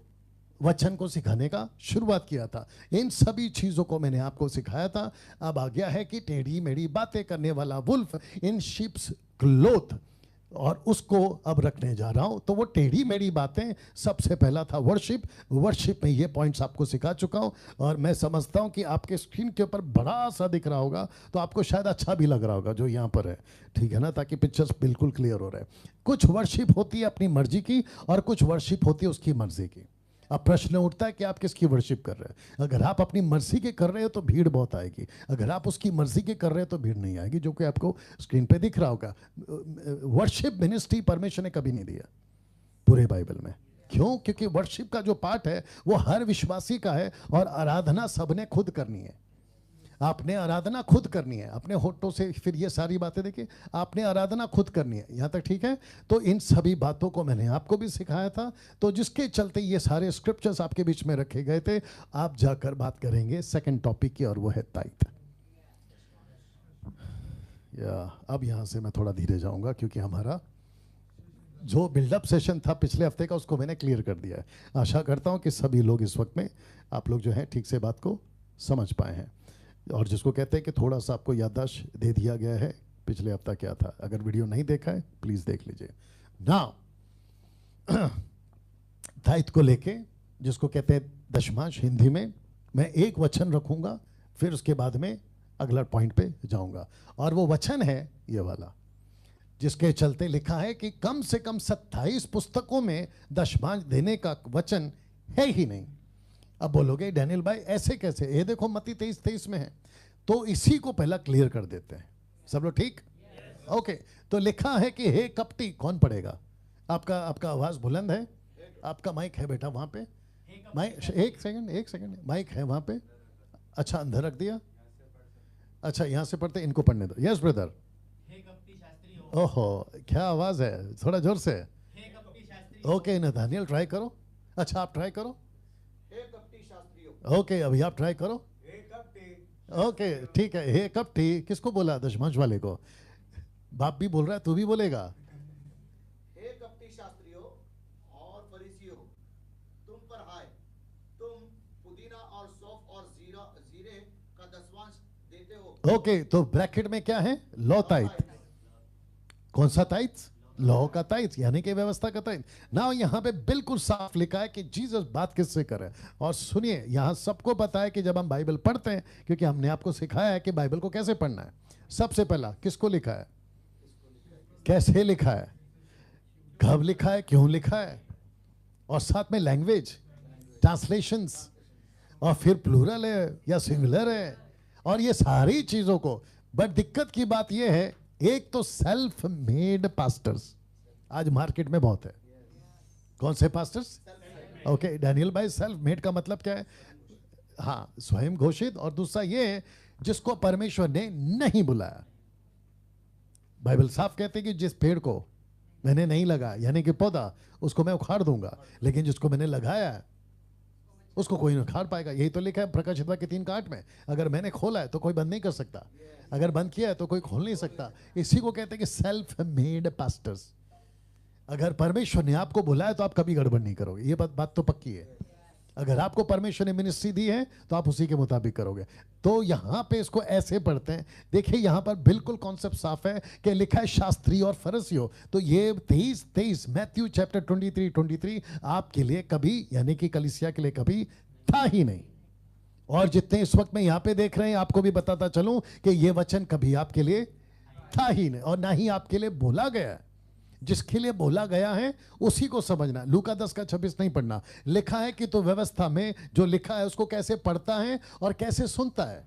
वचन को सिखाने का शुरुआत किया था। इन सभी चीजों को मैंने आपको सिखाया था। अब आ गया है कि टेढ़ी मेढ़ी बातें करने वाला वुल्फ इन शीप्स क्लोथ, और उसको अब रखने जा रहा हूं। तो वो टेढ़ी मेढ़ी बातें, सबसे पहला था वर्शिप में ये पॉइंट्स आपको सिखा चुका हूं, और मैं समझता हूं कि आपके स्क्रीन के ऊपर बड़ा सा दिख रहा होगा, तो आपको शायद अच्छा भी लग रहा होगा जो यहाँ पर है, ठीक है ना, ताकि पिक्चर्स बिल्कुल क्लियर हो रहे हैं। कुछ वर्शिप होती है अपनी मर्जी की, और कुछ वर्शिप होती है उसकी मर्जी की। अब प्रश्न उठता है कि आप किसकी वर्शिप कर रहे हैं। अगर आप अपनी मर्जी के कर रहे हो तो भीड़ बहुत आएगी, अगर आप उसकी मर्जी के कर रहे हो तो भीड़ नहीं आएगी, जो कि आपको स्क्रीन पे दिख रहा होगा। वर्शिप मिनिस्ट्री परमेश्वर ने कभी नहीं दिया पूरे बाइबल में। क्यों? क्योंकि वर्शिप का जो पार्ट है वो हर विश्वासी का है, और आराधना सबने खुद करनी है। आपने आराधना खुद करनी है अपने होठों से। फिर ये सारी बातें देखिए, आपने आराधना खुद करनी है। यहाँ तक ठीक है? तो इन सभी बातों को मैंने आपको भी सिखाया था, तो जिसके चलते ये सारे स्क्रिप्चर्स आपके बीच में रखे गए थे। आप जाकर बात करेंगे सेकंड टॉपिक की, और वो है ताइथ। या अब यहाँ से मैं थोड़ा धीरे जाऊँगा, क्योंकि हमारा जो बिल्डअप सेशन था पिछले हफ्ते का उसको मैंने क्लियर कर दिया है। आशा करता हूँ कि सभी लोग इस वक्त में आप लोग जो है ठीक से बात को समझ पाए हैं, और जिसको कहते हैं कि थोड़ा सा आपको याददाश्त दे दिया गया है पिछले हफ्ता क्या था। अगर वीडियो नहीं देखा है प्लीज देख लीजिए। नाउ दायित्व को लेके, जिसको कहते हैं दशमांश हिंदी में, मैं एक वचन रखूंगा, फिर उसके बाद में अगला पॉइंट पे जाऊंगा, और वो वचन है ये वाला, जिसके चलते लिखा है कि कम से कम 27 पुस्तकों में दशमांश देने का वचन है ही नहीं। अब बोलोगे डैनियल भाई ऐसे कैसे? ये देखो मत्ती 23:23 में है, तो इसी को पहला क्लियर कर देते हैं। सब लोग ठीक? ओके, तो लिखा है कि हे कपटी। कौन पढ़ेगा? आपका आवाज बुलंद है, आपका माइक है बेटा वहां पे। माइक एक सेकंड माइक है वहां पे। अच्छा, अंदर रख दिया। अच्छा, यहाँ से पढ़ते, इनको पढ़ने दो। Yes brother. ओहो, क्या आवाज है, थोड़ा जोर से। ओके नथानियल, ट्राई करो। अच्छा, आप ट्राई करो। ओके, अभी आप ट्राई करो। ओके ठीक है। हे कपटी किसको बोला? दशमांश वाले को। बाप भी बोल रहा है, तू भी बोलेगा। हे कपटी शास्त्रियों और फरीसियों, तुम पर हाय, तुम पुदीना और सौंफ और जीरे का दशमांश देते हो। ओके तो ब्रैकेट में क्या है? Law type. कौन सा ताइथ? लॉ का ताइथ, यानी कि व्यवस्था का ताइथ। ना यहाँ पे बिल्कुल साफ लिखा है कि जीसस बात किससे करे। और सुनिए, यहाँ सबको पता है कि जब हम बाइबल पढ़ते हैं, क्योंकि हमने आपको सिखाया है कि बाइबल को कैसे पढ़ना है, सबसे पहला किसको लिखा है, कैसे लिखा है, कब लिखा है, क्यों लिखा है, और साथ में लैंग्वेज, ट्रांसलेशंस, और फिर प्लूरल है या सिंगुलर है, और ये सारी चीजों को। बट दिक्कत की बात ये है, एक तो सेल्फ मेड पास्टर्स आज मार्केट में बहुत है। कौन से पास्टर्स? ओके, डैनियल भाई, सेल्फ मेड का मतलब क्या है? हाँ, स्वयं घोषित। और दूसरा ये है जिसको परमेश्वर ने नहीं बुलाया। बाइबल साफ कहते हैं कि जिस पेड़ को मैंने नहीं लगाया, यानी कि पौधा, उसको मैं उखाड़ दूंगा, लेकिन जिसको मैंने लगाया है उसको कोई नहीं उखाड़ पाएगा। यही तो लिखा है प्रकाशित वाक्य 3:8 में। अगर मैंने खोला है तो कोई बंद नहीं कर सकता, अगर बंद किया है तो कोई खोल नहीं सकता। इसी को कहते हैं कि सेल्फ मेड पास्टर्स। अगर परमेश्वर ने आपको बुलाया तो आप कभी गड़बड़ नहीं करोगे, ये बात तो पक्की है। अगर आपको परमेश्वर ने मिनिस्ट्री दी है तो आप उसी के मुताबिक करोगे। तो यहां पे इसको ऐसे पढ़ते हैं। देखिए यहां पर बिल्कुल कॉन्सेप्ट साफ है कि लिखा है शास्त्री और फरीसियों। तो ये 23 मैथ्यू चैप्टर 23 आपके लिए कभी, यानी कि कलीसिया के लिए कभी था ही नहीं। और जितने इस वक्त में यहां पे देख रहे हैं, आपको भी बताता चलूं कि ये वचन कभी आपके लिए था ही नहीं, और ना ही आपके लिए बोला गया है। जिसके लिए बोला गया है उसी को समझना। लूका 10:26 नहीं पढ़ना। लिखा है कि तो व्यवस्था में जो लिखा है उसको कैसे पढ़ता है और कैसे सुनता है।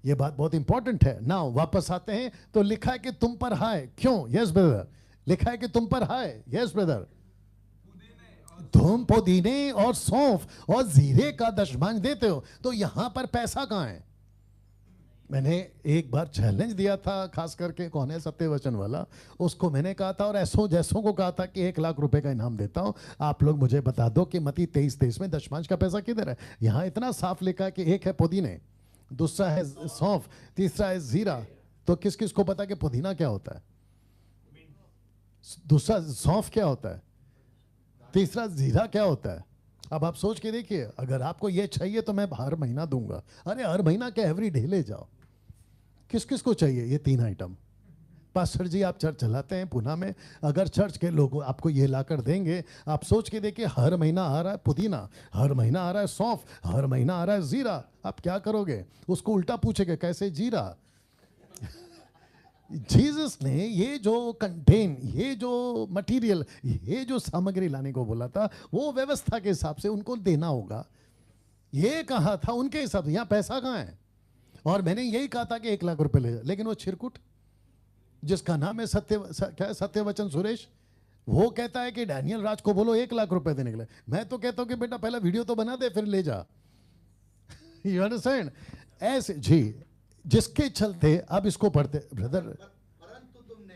यह बात बहुत इंपॉर्टेंट है। नाउ वापस आते हैं तो लिखा है कि तुम पर हाय। क्यों? यस ब्रदर, लिखा है कि तुम पर हाय। यस ब्रदर, तुम पुदीने और सौंफ और जीरे का दशमांश देते हो। तो यहां पर पैसा कहां है? मैंने एक बार चैलेंज दिया था, खास करके कौन है, सत्यवचन वाला, उसको मैंने कहा था और ऐसों जैसों को कहा था कि 1,00,000 रुपए का इनाम देता हूं, आप लोग मुझे बता दो कि मत्ती 23 में दशमांश का पैसा किधर है। यहां इतना साफ लिखा है कि एक है पुदीने, दूसरा है सौंफ, तीसरा है जीरा। तो किस किस को पता कि पुदीना क्या होता है, दूसरा सौंफ क्या होता है, तीसरा जीरा क्या होता है? अब आप सोच के देखिए, अगर आपको ये चाहिए तो मैं हर महीना दूंगा। अरे हर महीना क्या, एवरी डे ले जाओ। किस किस को चाहिए ये 3 आइटम? पास्टर जी आप चर्च चलाते हैं पुणे में, अगर चर्च के लोग आपको ये लाकर देंगे, आप सोच के देखिए, हर महीना आ रहा है पुदीना, हर महीना आ रहा है सौंफ, हर महीना आ रहा है जीरा, आप क्या करोगे? उसको उल्टा पूछेगा कैसे जीरा। जीसस ने ये जो कंटेन, ये जो मटेरियल, ये जो सामग्री लाने को बोला था, वो व्यवस्था के हिसाब से उनको देना होगा। ये कहा था उनके हिसाब से। यहाँ पैसा कहाँ है? और मैंने यही कहा था कि 1,00,000 रुपए ले जाओ, लेकिन वो छिरकुट जिसका नाम है क्या है, सत्यवचन सुरेश, वो कहता है कि डैनियल राज को बोलो 1,00,000 रुपए देने के लिए। मैं तो कहता हूं कि बेटा पहला वीडियो तो बना दे, फिर ले जा। You understand? ऐसे जी, जिसके चलते अब इसको पढ़ते ब्रदर। परंतु तुमने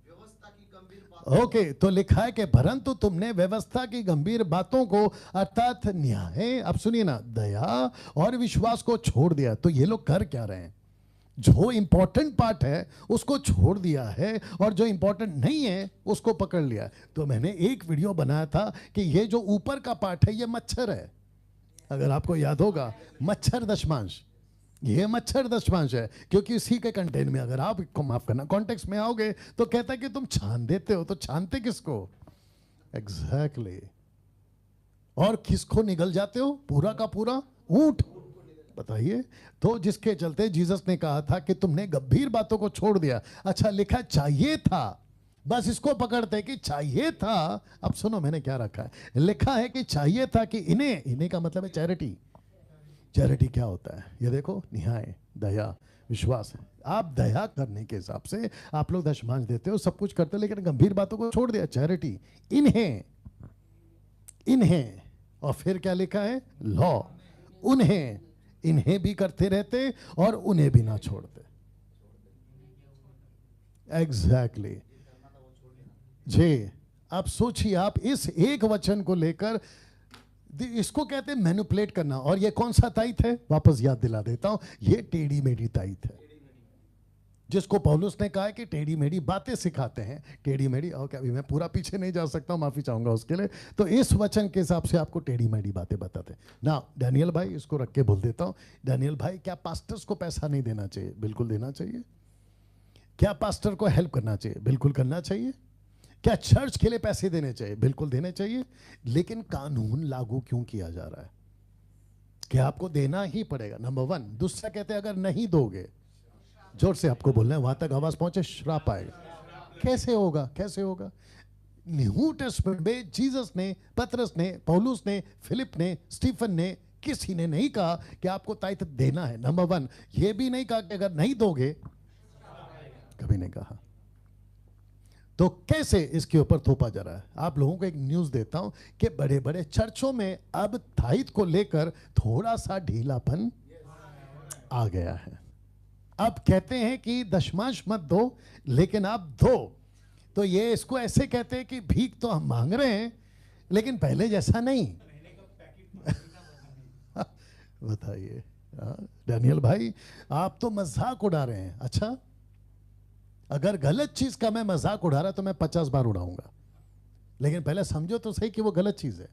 व्यवस्था की गंभीर बातों ओके तो लिखा है कि परंतु तुमने व्यवस्था की गंभीर बातों को, अर्थात न्याय, अब सुनिए ना, दया और विश्वास को छोड़ दिया। तो ये लोग कर क्या रहे हैं? जो इंपॉर्टेंट पार्ट है उसको छोड़ दिया है, और जो इंपॉर्टेंट नहीं है उसको पकड़ लिया। तो मैंने एक वीडियो बनाया था कि ये जो ऊपर का पार्ट है ये मच्छर है। अगर आपको याद होगा, मच्छर दशमांश, ये मच्छर दशमांश है, क्योंकि इसी के कंटेंट में, अगर आप माफ करना कॉन्टेक्स्ट में आओगे तो कहता है कि तुम छान देते हो। तो छानते किसको? एग्जैक्टली और किसको निगल जाते हो? पूरा का पूरा ऊंट। बताइए। तो जिसके चलते जीसस ने कहा था कि तुमने गंभीर बातों को छोड़ दिया। अच्छा लिखा चाहिए था, बस इसको पकड़ते कि चाहिए था। अब सुनो मैंने क्या रखा है, लिखा है कि चाहिए था कि इन्हें का मतलब है चैरिटी। चैरिटी क्या होता है? ये देखो, न्याय, दया, विश्वास है। आप दया करने के हिसाब से आप लोग दशमांश देते हो, सब कुछ करते हो, लेकिन गंभीर बातों को छोड़ दिया। चैरिटी, इन्हें और फिर क्या लिखा है? लॉ, उन्हें, इन्हें भी करते रहते और उन्हें भी ना छोड़ते। एग्जैक्टली जी। अब सोचिए, आप इस एक वचन को लेकर इसको कहते हैं मैनिपुलेट करना। और ये कौन सा ताइथ है, वापस याद दिला देता हूं, ये टेढ़ी मेढ़ी ताइथ है, जिसको पौलुस ने कहा है कि टेढ़ी मेढ़ी बातें सिखाते हैं। टेढ़ी मेढ़ी, ओके अभी मैं पूरा पीछे नहीं जा सकता हूं, माफी चाहूंगा उसके लिए। तो इस वचन के हिसाब से आपको टेढ़ी मेढ़ी बातें बताते हैं ना। डैनियल भाई, इसको रख के बोल देता हूं, डैनियल भाई क्या पास्टर्स को पैसा नहीं देना चाहिए? बिल्कुल देना चाहिए। क्या पास्टर को हेल्प करना चाहिए? बिल्कुल करना चाहिए। क्या चर्च के लिए पैसे देने चाहिए? बिल्कुल देने चाहिए। लेकिन कानून लागू क्यों किया जा रहा है कि आपको देना ही पड़ेगा? नंबर 1। दूसरा कहते हैं अगर नहीं दोगे, जोर से आपको बोलना है, वहां तक आवाज पहुंचे, श्राप आएगा। कैसे होगा, कैसे होगा? न्यू टेस्टमेंट में जीसस ने, पतरस ने, पौलुस ने, फिलिप ने, स्टीफन ने, किसी ने नहीं कहा कि आपको ताइथ देना है। नंबर 1, यह भी नहीं कहा कि अगर नहीं दोगे, कभी नहीं कहा। तो कैसे इसके ऊपर थोपा जा रहा है? आप लोगों को एक न्यूज देता हूं कि बड़े बड़े चर्चों में अब ताइथ को लेकर थोड़ा सा ढीलापन आ गया है। अब कहते हैं कि दशमांश मत दो, लेकिन आप दो। तो ये इसको ऐसे कहते हैं कि भीख तो हम मांग रहे हैं, लेकिन पहले जैसा नहीं। बताइए डैनियल भाई, आप तो मजाक उड़ा रहे हैं। अच्छा, अगर गलत चीज का मैं मजाक उड़ा रहा तो मैं 50 बार उड़ाऊंगा, लेकिन पहले समझो तो सही कि वो गलत चीज है।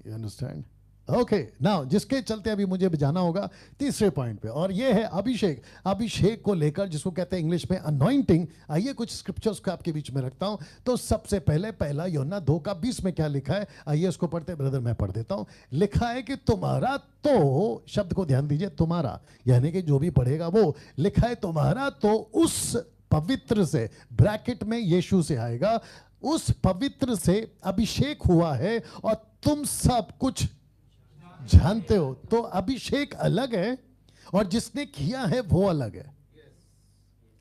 You understand? ओके, नाउ जिसके चलते अभी मुझे जाना होगा तीसरे पॉइंट पे, और ये है अभिषेक। अभिषेक को लेकर, जिसको कहते हैं इंग्लिश में अनॉइंटिंग। आइए कुछ स्क्रिप्चर्स को आपके बीच में रखता हूं। तो सबसे पहले पहला यूहन्ना 2:20 में क्या लिखा है, आइए उसको पढ़ते। ब्रदर मैं पढ़ देता हूं। लिखा है कि तुम्हारा तो, शब्द को ध्यान दीजिए, तुम्हारा, यानी कि जो भी पढ़ेगा वो, लिखा है तुम्हारा तो उस पवित्र से, ब्रैकेट में यीशु से आएगा, उस पवित्र से अभिषेक हुआ है, और तुम सब कुछ जानते हो। तो अभिषेक अलग है और जिसने किया है वो अलग है।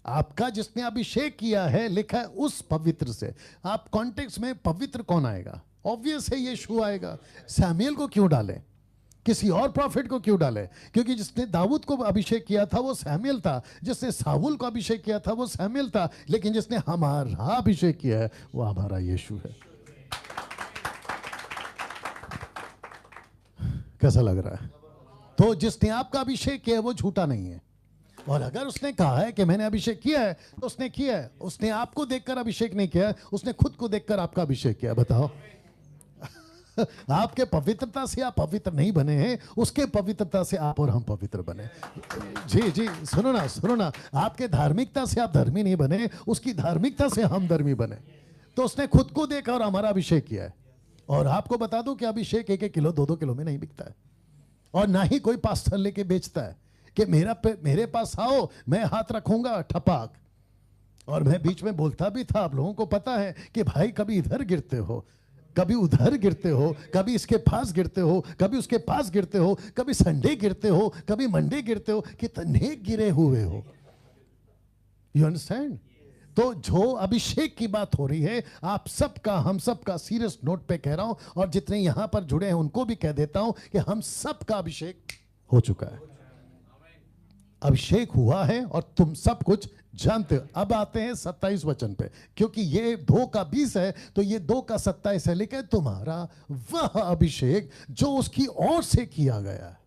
आपका जिसने अभिषेक किया है, लिखा है उस पवित्र से। आप कॉन्टेक्स्ट में पवित्र कौन आएगा? ऑब्वियस है यीशु आएगा। सैमुएल को क्यों डालें? किसी और प्रॉफिट को क्यों डालें? क्योंकि जिसने दाऊद को अभिषेक किया था वो सैमुएल था, जिसने साउल को अभिषेक किया था वो सैमुएल था, लेकिन जिसने हमारा अभिषेक किया है वो हमारा यीशु है। कैसा लग रहा है? तो जिसने आपका अभिषेक किया है वो झूठा नहीं है। और अगर उसने कहा है कि मैंने अभिषेक किया है, तो उसने किया है। उसने आपको देखकर अभिषेक नहीं किया है, उसने खुद को देखकर आपका अभिषेक किया। बताओ आपके पवित्रता से आप पवित्र नहीं बने हैं, उसके पवित्रता से आप और हम पवित्र बने। जी जी, सुनो ना, सुनो ना, आपके धार्मिकता से आप धर्मी नहीं बने, उसकी धार्मिकता से हम धर्मी बने। तो उसने खुद को देखा और हमारा अभिषेक किया है। और आपको बता दूं कि अभिषेक 1-1 किलो 2-2 किलो में नहीं बिकता है, और ना ही कोई पास्टर लेके बेचता है कि मेरे पास आओ, मैं हाथ रखूंगा ठपाक। और मैं बीच में बोलता भी था, आप लोगों को पता है कि भाई कभी इधर गिरते हो, कभी उधर गिरते हो, कभी इसके पास गिरते हो, कभी उसके पास गिरते हो, कभी संडे गिरते हो, कभी मंडे गिरते हो, कितने गिरे हुए हो। You understand? तो जो अभिषेक की बात हो रही है, आप सबका, हम सबका, सीरियस नोट पे कह रहा हूं, और जितने यहां पर जुड़े हैं उनको भी कह देता हूं कि हम सबका अभिषेक हो चुका है। अभिषेक हुआ है और तुम सब कुछ जानते हो। अब आते हैं 27 वचन पे, क्योंकि ये 2:20 है, तो ये 2:27 है। लिखा है तुम्हारा वह अभिषेक जो उसकी ओर से किया गया है।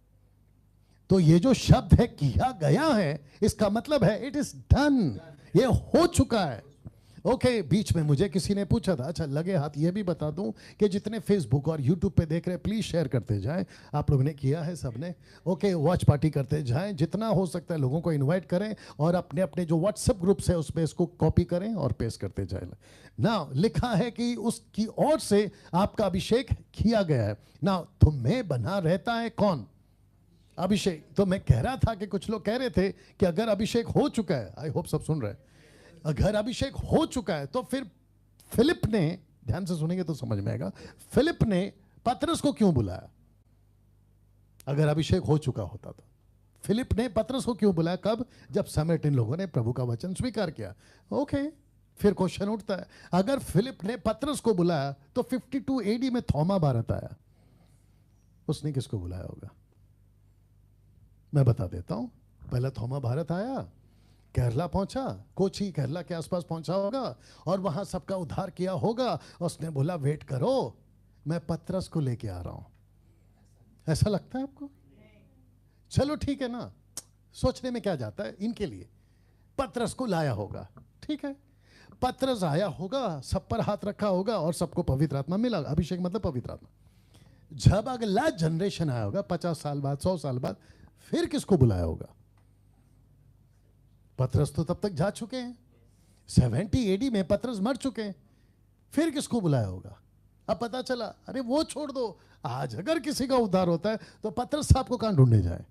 तो ये जो शब्द है किया गया है, इसका मतलब है इट इज डन, ये हो चुका है। ओके, बीच में मुझे किसी ने पूछा था, अच्छा लगे हाथ ये भी बता दूं कि जितने फेसबुक और यूट्यूब पे देख रहे हैं, प्लीज शेयर करते जाएं। आप लोगों ने किया है सबने। ओके, वॉच पार्टी करते जाएं, जितना हो सकता है लोगों को इनवाइट करें, और अपने अपने जो व्हाट्सएप ग्रुप्स है उसमें इसको कॉपी करें और पेस्ट करते जाएं। ना लिखा है कि उसकी ओर से आपका अभिषेक किया गया है। ना तुम्हें बना रहता है कौन? अभिषेक। तो मैं कह रहा था कि कुछ लोग कह रहे थे कि अगर अभिषेक हो चुका है, आई होप सब सुन रहे हैं, अगर अभिषेक हो चुका है तो फिर फिलिप ने, ध्यान से सुनेंगे तो समझ में आएगा, फिलिप ने पतरस को क्यों बुलाया? अगर अभिषेक हो चुका होता तो फिलिप ने पतरस को क्यों बुलाया? कब? जब समरियन लोगों ने प्रभु का वचन स्वीकार किया। ओके, फिर क्वेश्चन उठता है, अगर फिलिप ने पतरस को बुलाया तो 52 AD में थोमा भारत आया, उसने किसको बुलाया होगा? मैं बता देता हूं। पहला थोमा भारत आया, केरला पहुंचा, कोची केरला के आसपास पहुंचा होगा, और वहां सबका उद्धार किया होगा। उसने बोला वेट करो, मैं पतरस को लेके आ रहा हूं। ऐसा लगता है आपको? चलो ठीक है ना, सोचने में क्या जाता है, इनके लिए पतरस को लाया होगा, ठीक है, पतरस आया होगा, सब पर हाथ रखा होगा और सबको पवित्र आत्मा मिला। अभिषेक मतलब पवित्र आत्मा। जब अगला जनरेशन आया होगा 50 साल बाद, 100 साल बाद, फिर किसको बुलाया होगा? पतरस तो तब तक जा चुके हैं, 70 AD में पतरस मर चुके हैं, फिर किसको बुलाया होगा? अब पता चला, अरे वो छोड़ दो, आज अगर किसी का उद्धार होता है तो पतरस साहब को कहां ढूंढने जाए?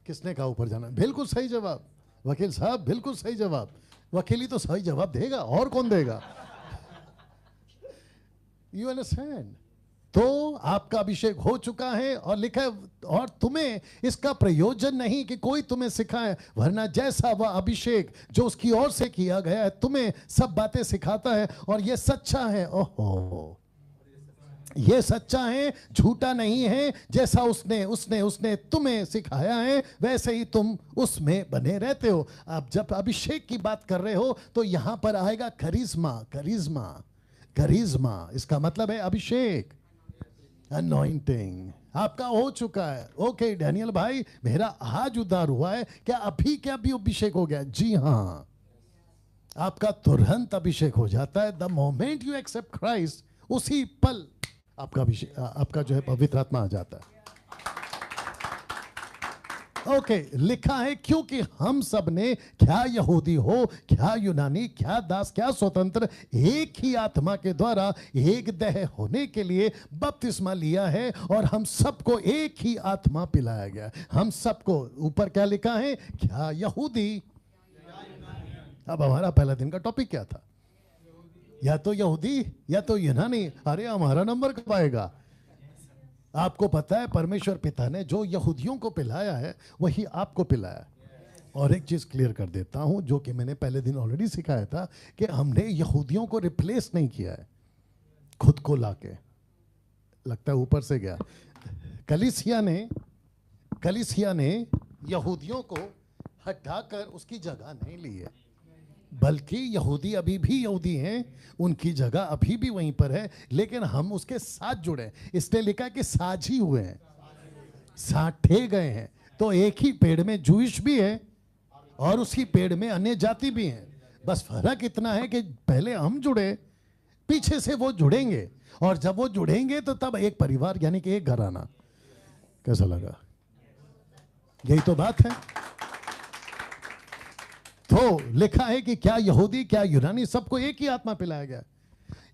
किसने कहा ऊपर जाना? बिल्कुल सही जवाब वकील साहब, बिल्कुल सही जवाब। वकीली तो सही जवाब देगा, और कौन देगा? You understand? तो आपका अभिषेक हो चुका है और लिखा है, और तुम्हें इसका प्रयोजन नहीं कि कोई तुम्हें सिखाए, वरना जैसा वह अभिषेक जो उसकी ओर से किया गया है तुम्हें सब बातें सिखाता है, और यह सच्चा है। ओहो, ये सच्चा है, झूठा नहीं है। जैसा उसने तुम्हें सिखाया है वैसे ही तुम उसमें बने रहते हो। अब जब अभिषेक की बात कर रहे हो तो यहां पर आएगा करिश्मा। करिश्मा, करिश्मा इसका मतलब है अभिषेक, अनॉइंटिंग आपका हो चुका है। ओके डैनियल भाई, मेरा आज उद्धार हुआ है, क्या अभी अभिषेक हो गया? जी हाँ, आपका तुरंत अभिषेक हो जाता है। The moment you accept Christ, उसी पल आपका अभिषेक, आपका जो है पवित्र आत्मा आ जाता है। ओके, लिखा है क्योंकि हम सब ने, क्या यहूदी हो, क्या यूनानी, क्या दास, क्या स्वतंत्र, एक ही आत्मा के द्वारा एक देह होने के लिए बपतिस्मा लिया है, और हम सबको एक ही आत्मा पिलाया गया। हम सबको, ऊपर क्या लिखा है? क्या यहूदी। अब हमारा पहला दिन का टॉपिक क्या था? या तो यहूदी या तो यूनानी। अरे हमारा नंबर कब आएगा? आपको पता है परमेश्वर पिता ने जो यहूदियों को पिलाया है वही आपको पिलाया। और एक चीज क्लियर कर देता हूं, जो कि मैंने पहले दिन ऑलरेडी सिखाया था, कि हमने यहूदियों को रिप्लेस नहीं किया है खुद को लाके। लगता है ऊपर से गया। कलीसिया ने यहूदियों को हटाकर उसकी जगह नहीं ली है, बल्कि यहूदी अभी भी यहूदी हैं, उनकी जगह अभी भी वहीं पर है, लेकिन हम उसके साथ जुड़े। इसलिए लिखा है कि साझी हुए हैं, साठे गए हैं। तो एक ही पेड़ में जूइश भी है और उसी पेड़ में अन्य जाति भी है। बस फर्क इतना है कि पहले हम जुड़े, पीछे से वो जुड़ेंगे, और जब वो जुड़ेंगे तो तब एक परिवार, यानी कि एक घराना। कैसा लगा? यही तो बात है। तो लिखा है कि क्या यहूदी क्या यूनानी, सबको एक ही आत्मा पिलाया गया।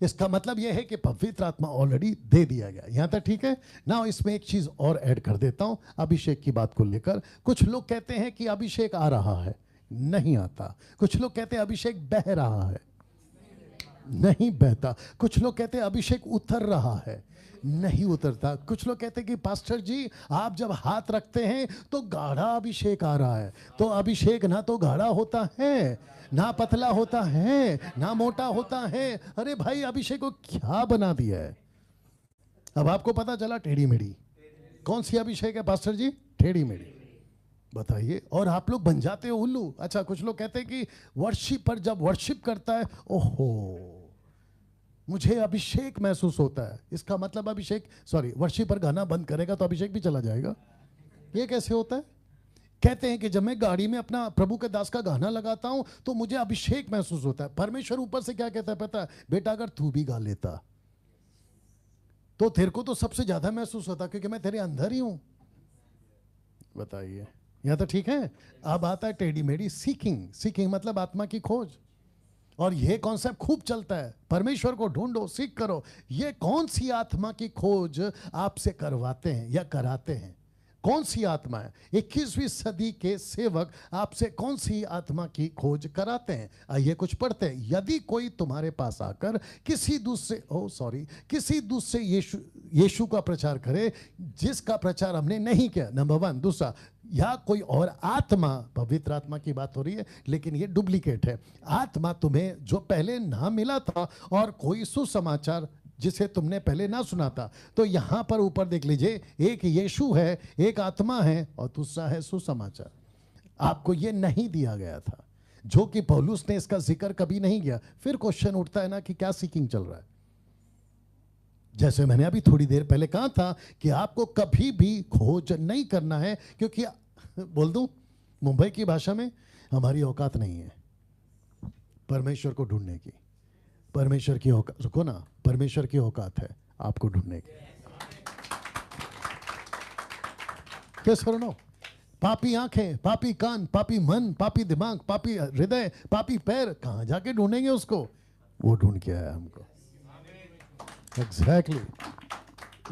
इसका मतलब यह है कि पवित्र आत्मा ऑलरेडी दे दिया गया। यहां तक ठीक है ना? इसमें एक चीज और ऐड कर देता हूं अभिषेक की बात को लेकर। कुछ लोग कहते हैं कि अभिषेक आ रहा है, नहीं आता। कुछ लोग कहते हैं अभिषेक बह रहा है, नहीं बहता। कुछ लोग कहते हैं अभिषेक उतर रहा है, नहीं उतरता। कुछ लोग कहते हैं कि पास्टर जी आप जब हाथ रखते हैं तो गाढ़ा अभिषेक आ रहा है। तो अभिषेक ना तो गाढ़ा होता है, ना पतला होता है, ना मोटा होता है। अरे भाई, अभिषेक को क्या बना दिया है? अब आपको पता चला टेढ़ी मेढ़ी। कौन सी अभिषेक है पास्टर जी? टेढ़ी मेढ़ी। बताइए। और आप लोग बन जाते हो उल्लू। अच्छा, कुछ लोग कहते हैं कि वर्शिप पर जब वर्शिप करता है, ओहो मुझे अभिषेक महसूस होता है। इसका मतलब वर्शिप पर गाना बंद करेगा तो अभिषेक भी चला जाएगा। ये कैसे होता है? कहते हैं कि जब मैं गाड़ी में अपना प्रभु के दास का गाना लगाता हूं तो मुझे अभिषेक महसूस होता है। परमेश्वर ऊपर से क्या कहता है पता है? बेटा अगर तू भी गा लेता तो तेरे को तो सबसे ज्यादा महसूस होता, क्योंकि मैं तेरे अंदर ही हूं। बताइए, यहां तो ठीक है। अब आता है टेढ़ी मेढ़ी सीकिंग मतलब आत्मा की खोज। और यह कॉन्सेप्ट खूब चलता है, परमेश्वर को ढूंढो, सीख करो। ये कौन सी आत्मा की खोज आपसे करवाते हैं या कराते हैं? कौन सी आत्मा है? 21वीं सदी के सेवक आपसे कौन सी आत्मा की खोज कराते हैं? आइए कुछ पढ़ते हैं। यदि कोई तुम्हारे पास आकर किसी दूसरे यीशु का प्रचार करे जिसका प्रचार हमने नहीं किया, नंबर 1। दूसरा, या कोई और आत्मा, पवित्र आत्मा की बात हो रही है लेकिन ये डुप्लीकेट है, आत्मा तुम्हें जो पहले ना मिला था, और कोई सुसमाचार जिसे तुमने पहले ना सुना था। तो यहां पर ऊपर देख लीजिए, एक यीशु है, एक आत्मा है, और दूसरा है सुसमाचार। आपको ये नहीं दिया गया था, जो कि पौलुस ने इसका जिक्र कभी नहीं किया। फिर क्वेश्चन उठता है ना कि क्या सीकिंग चल रहा है? जैसे मैंने अभी थोड़ी देर पहले कहा था कि आपको कभी भी खोज नहीं करना है, क्योंकि बोल दूं मुंबई की भाषा में, हमारी औकात नहीं है परमेश्वर को ढूंढने की। परमेश्वर की औकात, रुको ना, परमेश्वर की औकात है आपको ढूंढने की। कैसे सुनो, पापी आंखें, पापी कान, पापी मन, पापी दिमाग, पापी हृदय, पापी पैर, कहां जाके ढूंढेंगे उसको? वो ढूंढ के आया हमको। एग्जैक्टली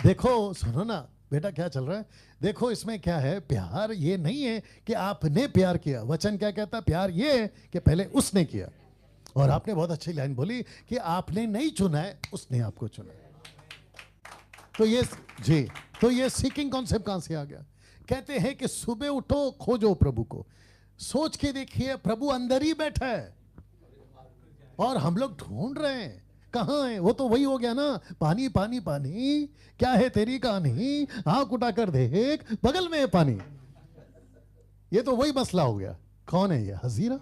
देखो, सुनो ना बेटा क्या चल रहा है, देखो इसमें क्या है, प्यार ये नहीं है कि आपने प्यार किया। वचन क्या कहता है? प्यार ये है कि पहले उसने किया। और आपने बहुत अच्छी लाइन बोली कि आपने नहीं चुना है, उसने आपको चुना है। तो ये जी, तो ये सीकिंग कॉन्सेप्ट कहां से आ गया? कहते हैं कि सुबह उठो, खोजो प्रभु को। सोच के देखिए, प्रभु अंदर ही बैठा है और हम लोग ढूंढ रहे हैं कहां है। वो तो वही हो गया ना, पानी पानी पानी, क्या है तेरी कहानी, आंख उठा कर देख, बगल में है पानी। ये तो वही मसला हो गया। कौन है ये? हजीरा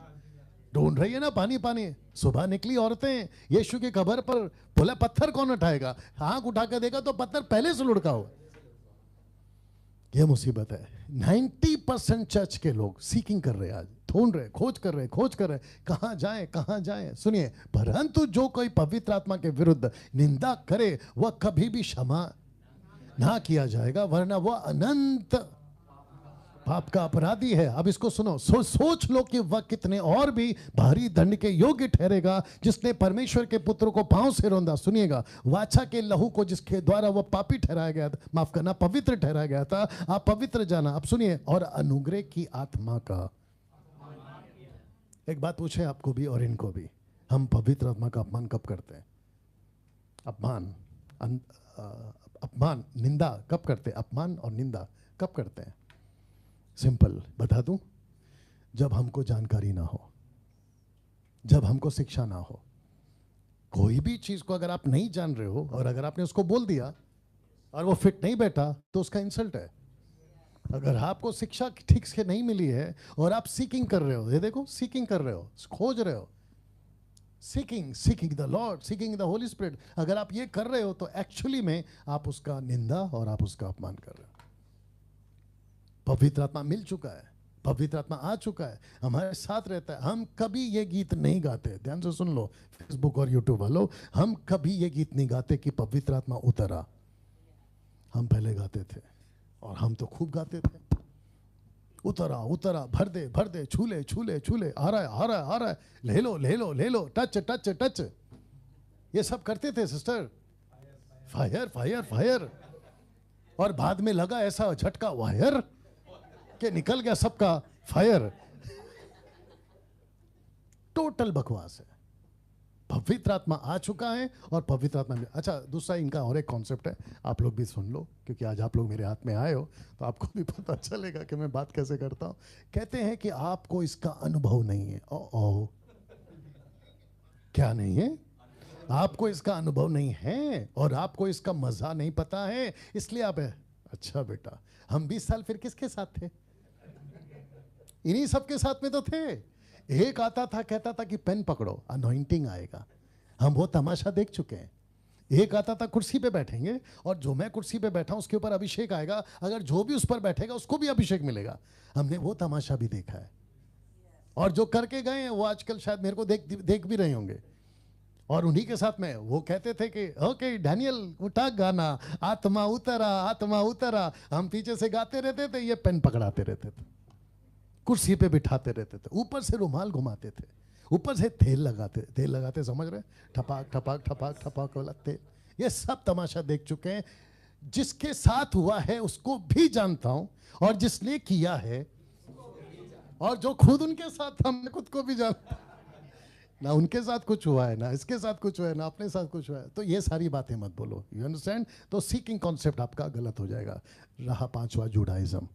ढूंढ रही है ना पानी पानी। सुबह निकली औरतें यीशु की कब्र पर, बोला पत्थर कौन उठाएगा? आंख उठा कर देखा तो पत्थर पहले से लुढ़का हुआ। ये मुसीबत है। 90% चर्च के लोग सीकिंग कर रहे हैं, आज ढूंढ रहे, खोज कर रहे, खोज कर रहे, कहां जाए कहां जाए। सुनिए, परंतु जो कोई पवित्र आत्मा के विरुद्ध निंदा करे वह कभी भी क्षमा ना किया जाएगा, वरना वह अनंत पाप का अपराधी है। अब इसको सुनो, सोच लो कि वह कितने और भी भारी दंड के योग्य ठहरेगा जिसने परमेश्वर के पुत्र को पांव से रौंदा। सुनिएगा, वाचा के लहू को जिसके द्वारा वह पापी ठहराया गया था, माफ करना, पवित्र ठहराया गया था, आप पवित्र जाना। अब सुनिए, और अनुग्रह की आत्मा का। एक बात पूछे आपको भी और इनको भी, हम पवित्र आत्मा का अपमान कब करते हैं? अपमान निंदा कब करते हैं? अपमान और निंदा कब करते हैं? सिंपल बता दूं, जब हमको जानकारी ना हो, जब हमको शिक्षा ना हो। कोई भी चीज को अगर आप नहीं जान रहे हो और अगर आपने उसको बोल दिया और वो फिट नहीं बैठा तो उसका इंसल्ट है। अगर आपको शिक्षा ठीक से नहीं मिली है और आप सीकिंग कर रहे हो, ये देखो सीकिंग कर रहे हो, खोज रहे हो, seeking the Lord, seeking the Holi spirit, अगर आप ये कर रहे हो तो एक्चुअली में आप उसका निंदा और आप उसका अपमान कर रहे हो। पवित्र आत्मा मिल चुका है, पवित्र आत्मा आ चुका है, हमारे साथ रहता है। हम कभी ये गीत नहीं गाते, ध्यान से सुन लो फेसबुक और यूट्यूब वालों, हम कभी ये गीत नहीं गाते कि पवित्र आत्मा उतरा। हम पहले गाते थे और हम तो खूब गाते थे, उतरा उतरा, भर दे, छूले छूले छूले, आ रहा है आ रहा है आ रहा है, ले लो ले लो ले लो, टच टच टच, ये सब करते थे सिस्टर। फायर फायर फायर, और बाद में लगा ऐसा झटका वायर के निकल गया सबका फायर। टोटल बकवास है। पवित्र आत्मा आ चुका है और पवित्र आत्मा में। अच्छा, दूसरा इनका और एक कॉन्सेप्ट है, आप लोग भी सुन लो, क्योंकि आज आप लोग मेरे हाथ में आए हो तो आपको भी पता चलेगा कि मैं बात कैसे करता हूं। कहते हैं कि आपको इसका अनुभव नहीं है। ओ क्या नहीं है? आपको इसका अनुभव नहीं है और आपको इसका मजा नहीं पता है, इसलिए आप है। अच्छा बेटा, हम 20 साल फिर किसके साथ थे? इन्हीं सबके साथ में तो थे। एक आता था, कहता था कि पेन पकड़ो, अनॉइंटिंग आएगा। हम वो तमाशा देख चुके हैं। एक आता था, कुर्सी पे बैठेंगे और जो मैं कुर्सी पे बैठा हूं उसके ऊपर अभिषेक आएगा, अगर जो भी उस पर बैठेगा उसको भी अभिषेक मिलेगा। हमने वो तमाशा भी देखा है। और जो करके गए हैं वो आजकल शायद मेरे को देख भी रहे होंगे। और उन्हीं के साथ में वो कहते थे कि ओके डैनियल उठा गाना, आत्मा उतरा आत्मा उतरा। हम पीछे से गाते रहते थे, ये पेन पकड़ाते रहते थे, कुर्सी पे बिठाते रहते थे, ऊपर से रुमाल घुमाते थे, ऊपर से तेल लगाते, समझ रहे? ठपाक ठपाक ठपाक ठपाक वाला तेल। ये सब तमाशा देख चुके हैं। जिसके साथ हुआ है उसको भी जानता हूं, और जिसने किया है, और जो खुद उनके साथ, हमने खुद को भी जानता। ना उनके साथ कुछ हुआ है, ना इसके साथ कुछ हुआ है, ना अपने साथ कुछ हुआ है। तो ये सारी बातें मत बोलो, यू अंडरस्टैंड? तो सीकिंग कॉन्सेप्ट आपका गलत हो जाएगा। रहा पांचवा, जुडाइज्म,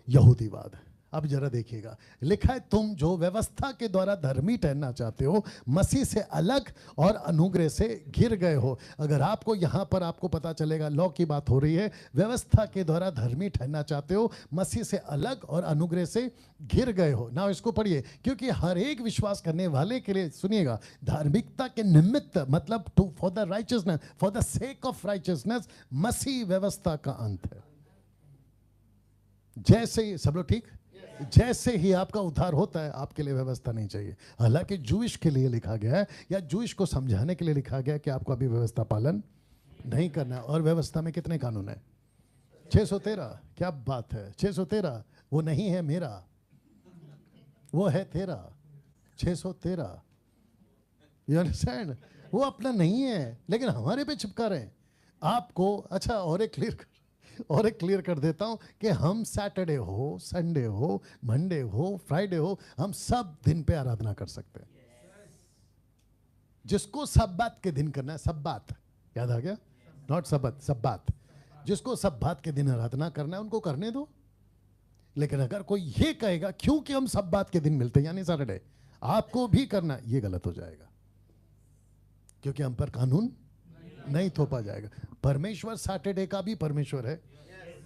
यहूदीवाद। अब जरा देखिएगा, लिखा है तुम जो व्यवस्था के द्वारा धर्मी ठहरना चाहते हो मसीह से अलग और अनुग्रह से घिर गए हो। अगर आपको यहां पर आपको पता चलेगा लॉ की बात हो रही है, व्यवस्था के द्वारा धर्मी ठहरना चाहते हो मसीह से अलग और अनुग्रह से घिर गए हो। ना इसको पढ़िए, क्योंकि हर एक विश्वास करने वाले के लिए, सुनिएगा, धार्मिकता के निमित्त मतलब to for the righteousness, for the sake of righteousness, मसीह व्यवस्था का अंत है। जैसे ही, सब लोग ठीक, जैसे ही आपका उद्धार होता है आपके लिए व्यवस्था नहीं चाहिए। हालांकि जूइश के लिए लिखा गया है या जूइश को समझाने के लिए लिखा गया है कि आपको अभी व्यवस्था पालन नहीं करना है। और व्यवस्था में कितने कानून है? 613। क्या बात है, 613 वो नहीं है मेरा, वो है तेरा। 613, यू अंडरस्टैंड? वो अपना नहीं है लेकिन हमारे पे चिपका रहे हैं आपको। अच्छा, और एक क्लियर कर देता हूं कि हम सैटरडे हो, संडे हो, मंडे हो, फ्राइडे हो, हम सब दिन पे आराधना कर सकते हैं। जिसको सब्बात के दिन करना है, सब्बात याद आ गया, नॉट सबत, सब्बात, जिसको सब्बात के दिन आराधना करना है उनको करने दो। लेकिन अगर कोई ये कहेगा क्योंकि हम सब्बात के दिन मिलते हैं यानी सैटरडे आपको भी करना, ये गलत हो जाएगा, क्योंकि हम पर कानून नहीं थोपा जाएगा। परमेश्वर सैटरडे का भी परमेश्वर है,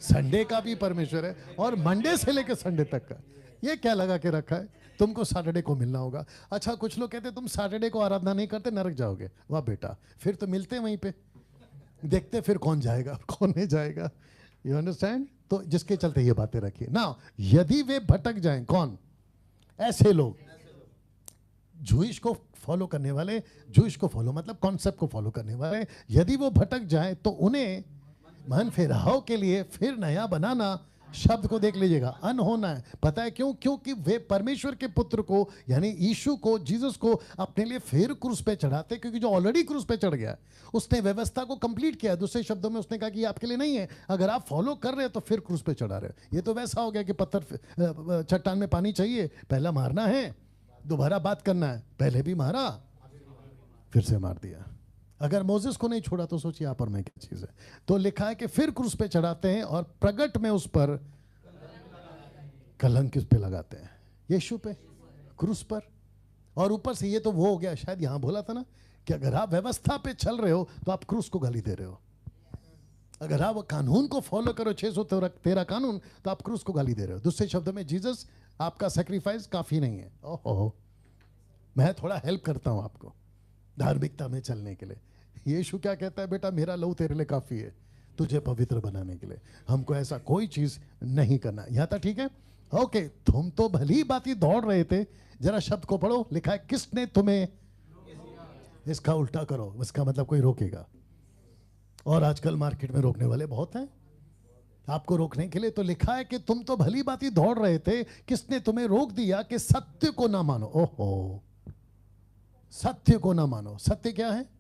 संडे का भी परमेश्वर है, और मंडे से लेकर संडे तक का। ये क्या लगा के रखा है, तुमको सैटरडे को मिलना होगा। अच्छा, कुछ लोग कहते तुम सैटरडे को आराधना नहीं करते नरक जाओगे। वाह बेटा, फिर तो मिलते वहीं पे, देखते फिर कौन जाएगा कौन नहीं जाएगा। You understand? तो जिसके चलते ये बातें रखिए ना। यदि वे भटक जाएं, कौन? ऐसे लोग जूइश को फॉलो करने वाले, जूइश को फॉलो मतलब कॉन्सेप्ट को फॉलो करने वाले, यदि वो भटक जाए तो उन्हें मन फेराव के लिए फिर नया बनाना, शब्द को देख लीजिएगा, अन होना है। पता है क्यों? क्योंकि वे परमेश्वर के पुत्र को यानी यीशु को, जीसस को अपने लिए फिर क्रूस पे चढ़ाते, क्योंकि जो ऑलरेडी क्रूस पे चढ़ गया उसने व्यवस्था को कंप्लीट किया। दूसरे शब्दों में उसने कहा कि ये आपके लिए नहीं है, अगर आप फॉलो कर रहे हो तो फिर क्रूस पे चढ़ा रहे हो। ये तो वैसा हो गया कि पत्थर, चट्टान में पानी चाहिए, पहला मारना है, दोबारा बात करना है, पहले भी मारा फिर से मार दिया। अगर मोसेस को नहीं छोड़ा तो सोचिए आप और मैं क्या चीज है। तो लिखा है कि फिर क्रूस पे चढ़ाते हैं और प्रगट में उस पर कलंक किस पे लगाते हैं? यीशु पे, क्रूस पर। और ऊपर से ये तो वो हो गया, शायद यहां बोला था ना कि अगर आप व्यवस्था पे चल रहे हो तो आप क्रूस को गाली दे रहे हो। अगर आप कानून को फॉलो करो, 613 कानून, तो आप क्रूस को गाली दे रहे हो। दूसरे शब्दों में जीसस आपका सैक्रिफाइस काफी नहीं है। ओहो, मैं थोड़ा हेल्प करता हूं आपको धार्मिकता में चलने के लिए। यीशु क्या कहता है? बेटा मेरा लहू तेरे लिए काफी है तुझे पवित्र बनाने के लिए, हमको ऐसा कोई चीज नहीं करना। यहां तक ठीक है? ओके, तुम तो भली बात ही दौड़ रहे थे। जरा शब्द को पढ़ो, लिखा है किसने तुम्हें, इसका उल्टा करो, इसका मतलब कोई रोकेगा। और आजकल मार्केट में रोकने वाले बहुत हैं आपको रोकने के लिए। तो लिखा है कि तुम तो भली बात ही दौड़ रहे थे, किसने तुम्हें रोक दिया कि सत्य को ना मानो। ओहो, सत्य को ना मानो। सत्य क्या है?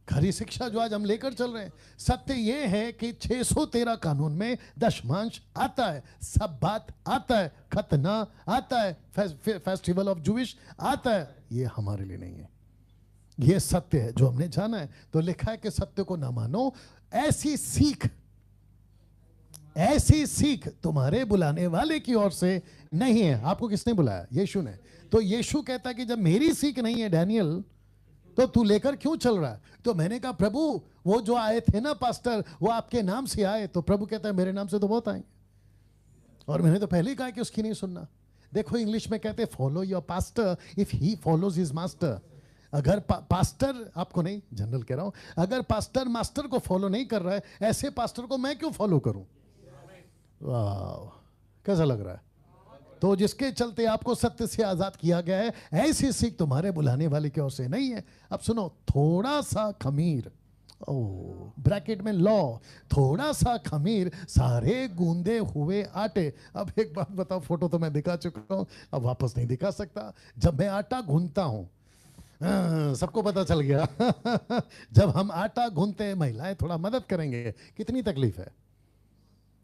खरी शिक्षा जो आज हम लेकर चल रहे हैं। सत्य यह है कि 613 कानून में दशमांश आता है, सब बात आता है, खतना आता है, फेस्टिवल ऑफ जूइश आता है। ये हमारे लिए नहीं है, ये सत्य है जो हमने जाना है। तो लिखा है कि सत्य को ना मानो, ऐसी सीख तुम्हारे बुलाने वाले की ओर से नहीं है। आपको किसने बुलाया? यीशु ने। तो यीशु कहता है कि जब मेरी सीख नहीं है डैनियल, तो तू लेकर क्यों चल रहा है? तो मैंने कहा प्रभु वो जो आए थे ना पास्टर, वो आपके नाम से आए। तो प्रभु कहता है मेरे नाम से तो बहुत आएंगे, और मैंने तो पहले ही कहा कि उसकी नहीं सुनना। देखो इंग्लिश में कहते हैं follow your pastor if he follows his master. अगर पास्टर, आपको नहीं, जनरल कह रहा हूं, अगर पास्टर मास्टर को फॉलो नहीं कर रहा है, ऐसे पास्टर को मैं क्यों फॉलो करूं? वाह, कैसा लग रहा है? तो जिसके चलते आपको सत्य से आजाद किया गया है, ऐसी सीख तुम्हारे बुलाने वाले की ओर से नहीं है। अब सुनो, थोड़ा सा खमीर, ब्रैकेट में लॉ, थोड़ा सा खमीर सारे गूंदे हुए आटे। अब एक बात बताओ, फोटो तो मैं दिखा चुका हूं, अब वापस नहीं दिखा सकता। जब मैं आटा गूंदता हूं, सबको पता चल गया जब हम आटा गूंदते हैं, महिलाएं थोड़ा मदद करेंगे, कितनी तकलीफ है।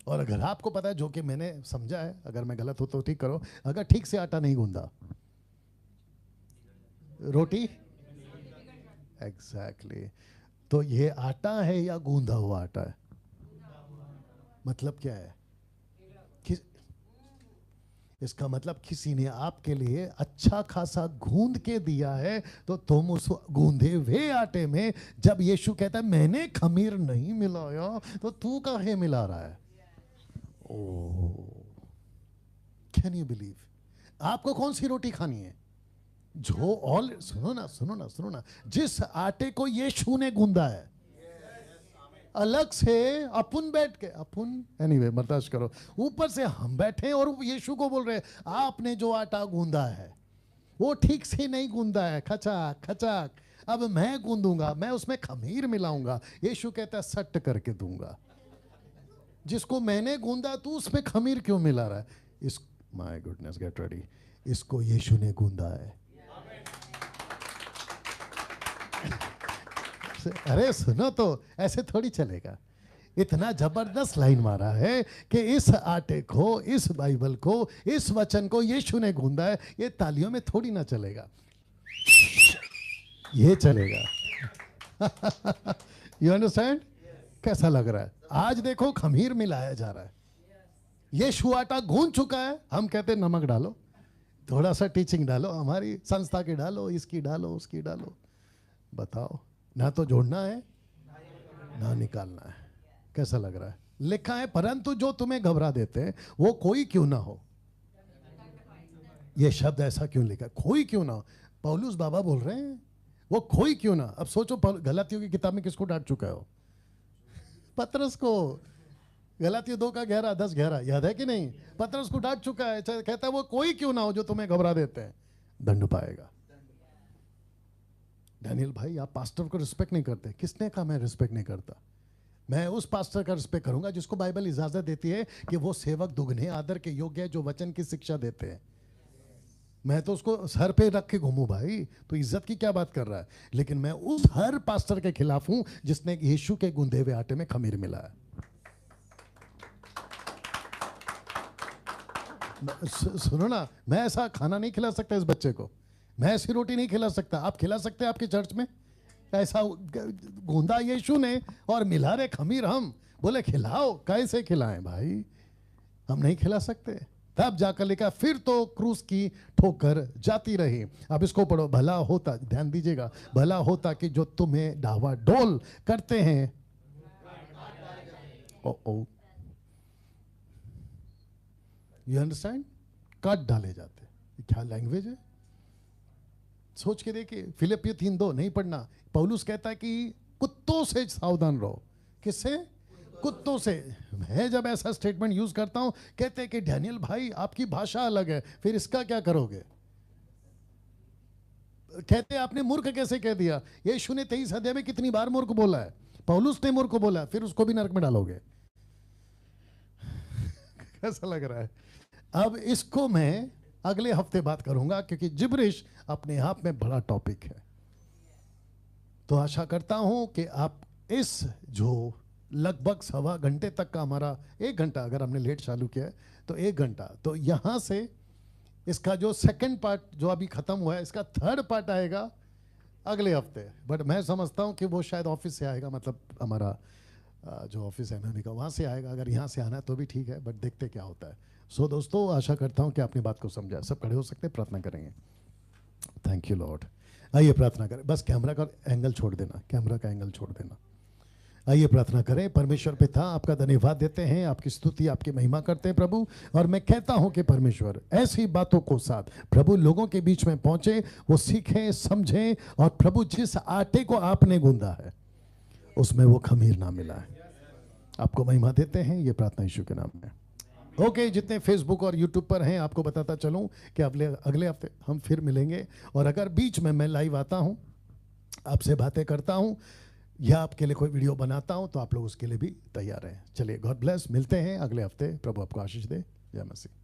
और अगर आपको पता है, जो कि मैंने समझा है, अगर मैं गलत हो तो ठीक करो, अगर ठीक से आटा नहीं गूंदा, रोटी एग्जैक्टली तो ये आटा है या गूंदा हुआ आटा है? मतलब क्या है कि इसका मतलब किसी ने आपके लिए अच्छा खासा गूंद के दिया है, तो तुम उस गूंदे हुए आटे में, जब यीशु कहता है मैंने खमीर नहीं मिलाया, तो तू काहे मिला रहा है? ओह, कैन यू बिलीव? आपको कौन सी रोटी खानी है? जो ऑल, सुनो ना सुनो ना सुनो ना, जिस आटे को यीशु ने गूंदा है, अलग से अपन बैठ के, अपन एनीवे बर्दाश्त करो, ऊपर से हम बैठे और यीशु को बोल रहे हैं आपने जो आटा गूंदा है वो ठीक से नहीं गूंदा है, खचाक खचाक, अब मैं गूंदूंगा, मैं उसमें खमीर मिलाऊंगा। यीशु कहता है सट करके दूंगा, जिसको मैंने गूंदा तू उसमें खमीर क्यों मिला रहा है? इस, माय गुडनेस, गेट रेडी, इसको यीशु ने गूंदा है। अरे सुनो तो, ऐसे थोड़ी चलेगा। इतना जबरदस्त लाइन मारा है कि इस आटे को, इस बाइबल को, इस वचन को यीशु ने गूंदा है। ये तालियों में थोड़ी ना चलेगा, ये चलेगा। You understand? कैसा लग रहा है? आज देखो खमीर मिलाया जा रहा है। यीशु आटा गूंद चुका है, हम कहते हैं नमक डालो, थोड़ा सा टीचिंग डालो, हमारी संस्था की डालो, इसकी डालो, उसकी डालो। बताओ, ना तो जोड़ना है ना निकालना है। कैसा लग रहा है? लिखा है परंतु जो तुम्हें घबरा देते हैं वो कोई क्यों ना हो। ये शब्द ऐसा क्यों लिखा? कोई क्यों ना हो। पौलुस बाबा बोल रहे हैं वो कोई क्यों ना। अब सोचो, गलातियों की किताब में किसको डांट चुका हो? पतरस को। गलातियों 2 का 11, 10 11 याद है कि नहीं? पतरस को डांट चुका है। कहता है वो कोई क्यों ना हो जो तुम्हें घबरा देते हैं, दंड पाएगा। डैनियल भाई, आप पास्टर को रिस्पेक्ट नहीं करते। किसने कहा मैं रिस्पेक्ट नहीं करता? मैं उस पास्टर का रिस्पेक्ट करूंगा जिसको बाइबल इजाजत देती है कि वो सेवक दुगने आदर के योग्य है, जो वचन की शिक्षा देते हैं। मैं तो उसको सर पे रख के घूमूं भाई, तो इज्जत की क्या बात कर रहा है? लेकिन मैं उस हर पास्टर के खिलाफ हूं जिसने यीशु के गूंदे हुए आटे में खमीर मिलाया। सुनो ना, मैं ऐसा खाना नहीं खिला सकता इस बच्चे को, मैं ऐसी रोटी नहीं खिला सकता। आप खिला सकते हैं आपके चर्च में? ऐसा गूंदा यीशु ने और मिला रहे खमीर हम, बोले खिलाओ। कैसे खिलाएं भाई? हम नहीं खिला सकते। तब जाकर लिखा फिर तो क्रूस की ठोकर जाती रही। अब इसको पढ़ो, भला होता, ध्यान दीजिएगा, भला होता कि जो तुम्हें डावाडोल करते हैं, ओ यू अंडरस्टैंड, काट डाले जाते। क्या लैंग्वेज है? सोच के देखिए। फिलिपियों 3:2 नहीं पढ़ना। पौलुस कहता है कि कुत्तों से सावधान रहो। किससे? कुत्तों से। मैं जब ऐसा स्टेटमेंट यूज करता हूं, कहते हैं कि डैनियल भाई आपकी भाषा अलग है, फिर इसका क्या करोगे? कहते हैं आपने मूर्ख कैसे कह दिया? यीशु ने 23 अध्याय में कितनी बार मूर्ख बोला है? पौलुस ने मूर्ख बोला, फिर उसको भी नरक में डालोगे? कैसा लग रहा है? अब इसको मैं अगले हफ्ते बात करूंगा, क्योंकि जिब्रिश अपने आप में बड़ा टॉपिक है। तो आशा करता हूं कि आप इस जो लगभग 1.25 घंटे तक का हमारा, 1 घंटा अगर हमने लेट चालू किया है तो 1 घंटा, तो यहां से इसका जो सेकंड पार्ट जो अभी खत्म हुआ है, इसका थर्ड पार्ट आएगा अगले हफ्ते। बट मैं समझता हूं कि वो शायद ऑफिस से आएगा, मतलब हमारा जो ऑफिस है एमएमई का, वहाँ से आएगा। अगर यहाँ से आना है तो भी ठीक है, बट देखते क्या होता है। सो दोस्तों, आशा करता हूँ कि आपने बात को समझा। सब खड़े हो सकते हैं, प्रार्थना करेंगे। Thank you Lord. आइए प्रार्थना करें। बस कैमरा का एंगल छोड़ देना, कैमरा का एंगल छोड़ देना। आइए प्रार्थना करें। परमेश्वर पिता, आपका धन्यवाद देते हैं, आपकी स्तुति, आपकी महिमा करते हैं प्रभु। और मैं कहता हूं कि परमेश्वर ऐसी बातों को साथ प्रभु लोगों के बीच में पहुंचे, वो सीखें, समझें, और प्रभु जिस आटे को आपने गूंदा है उसमें वो खमीर ना मिला है। आपको महिमा देते हैं, ये प्रार्थना यीशु के नाम में। ओके, जितने फेसबुक और यूट्यूब पर हैं, आपको बताता चलूं कि अगले हफ्ते हम फिर मिलेंगे। और अगर बीच में मैं लाइव आता हूं, आपसे बातें करता हूं या आपके लिए कोई वीडियो बनाता हूं, तो आप लोग उसके लिए भी तैयार हैं। चलिए, गॉड ब्लेस। मिलते हैं अगले हफ्ते। प्रभु आपको आशीष दे। जय मसीह।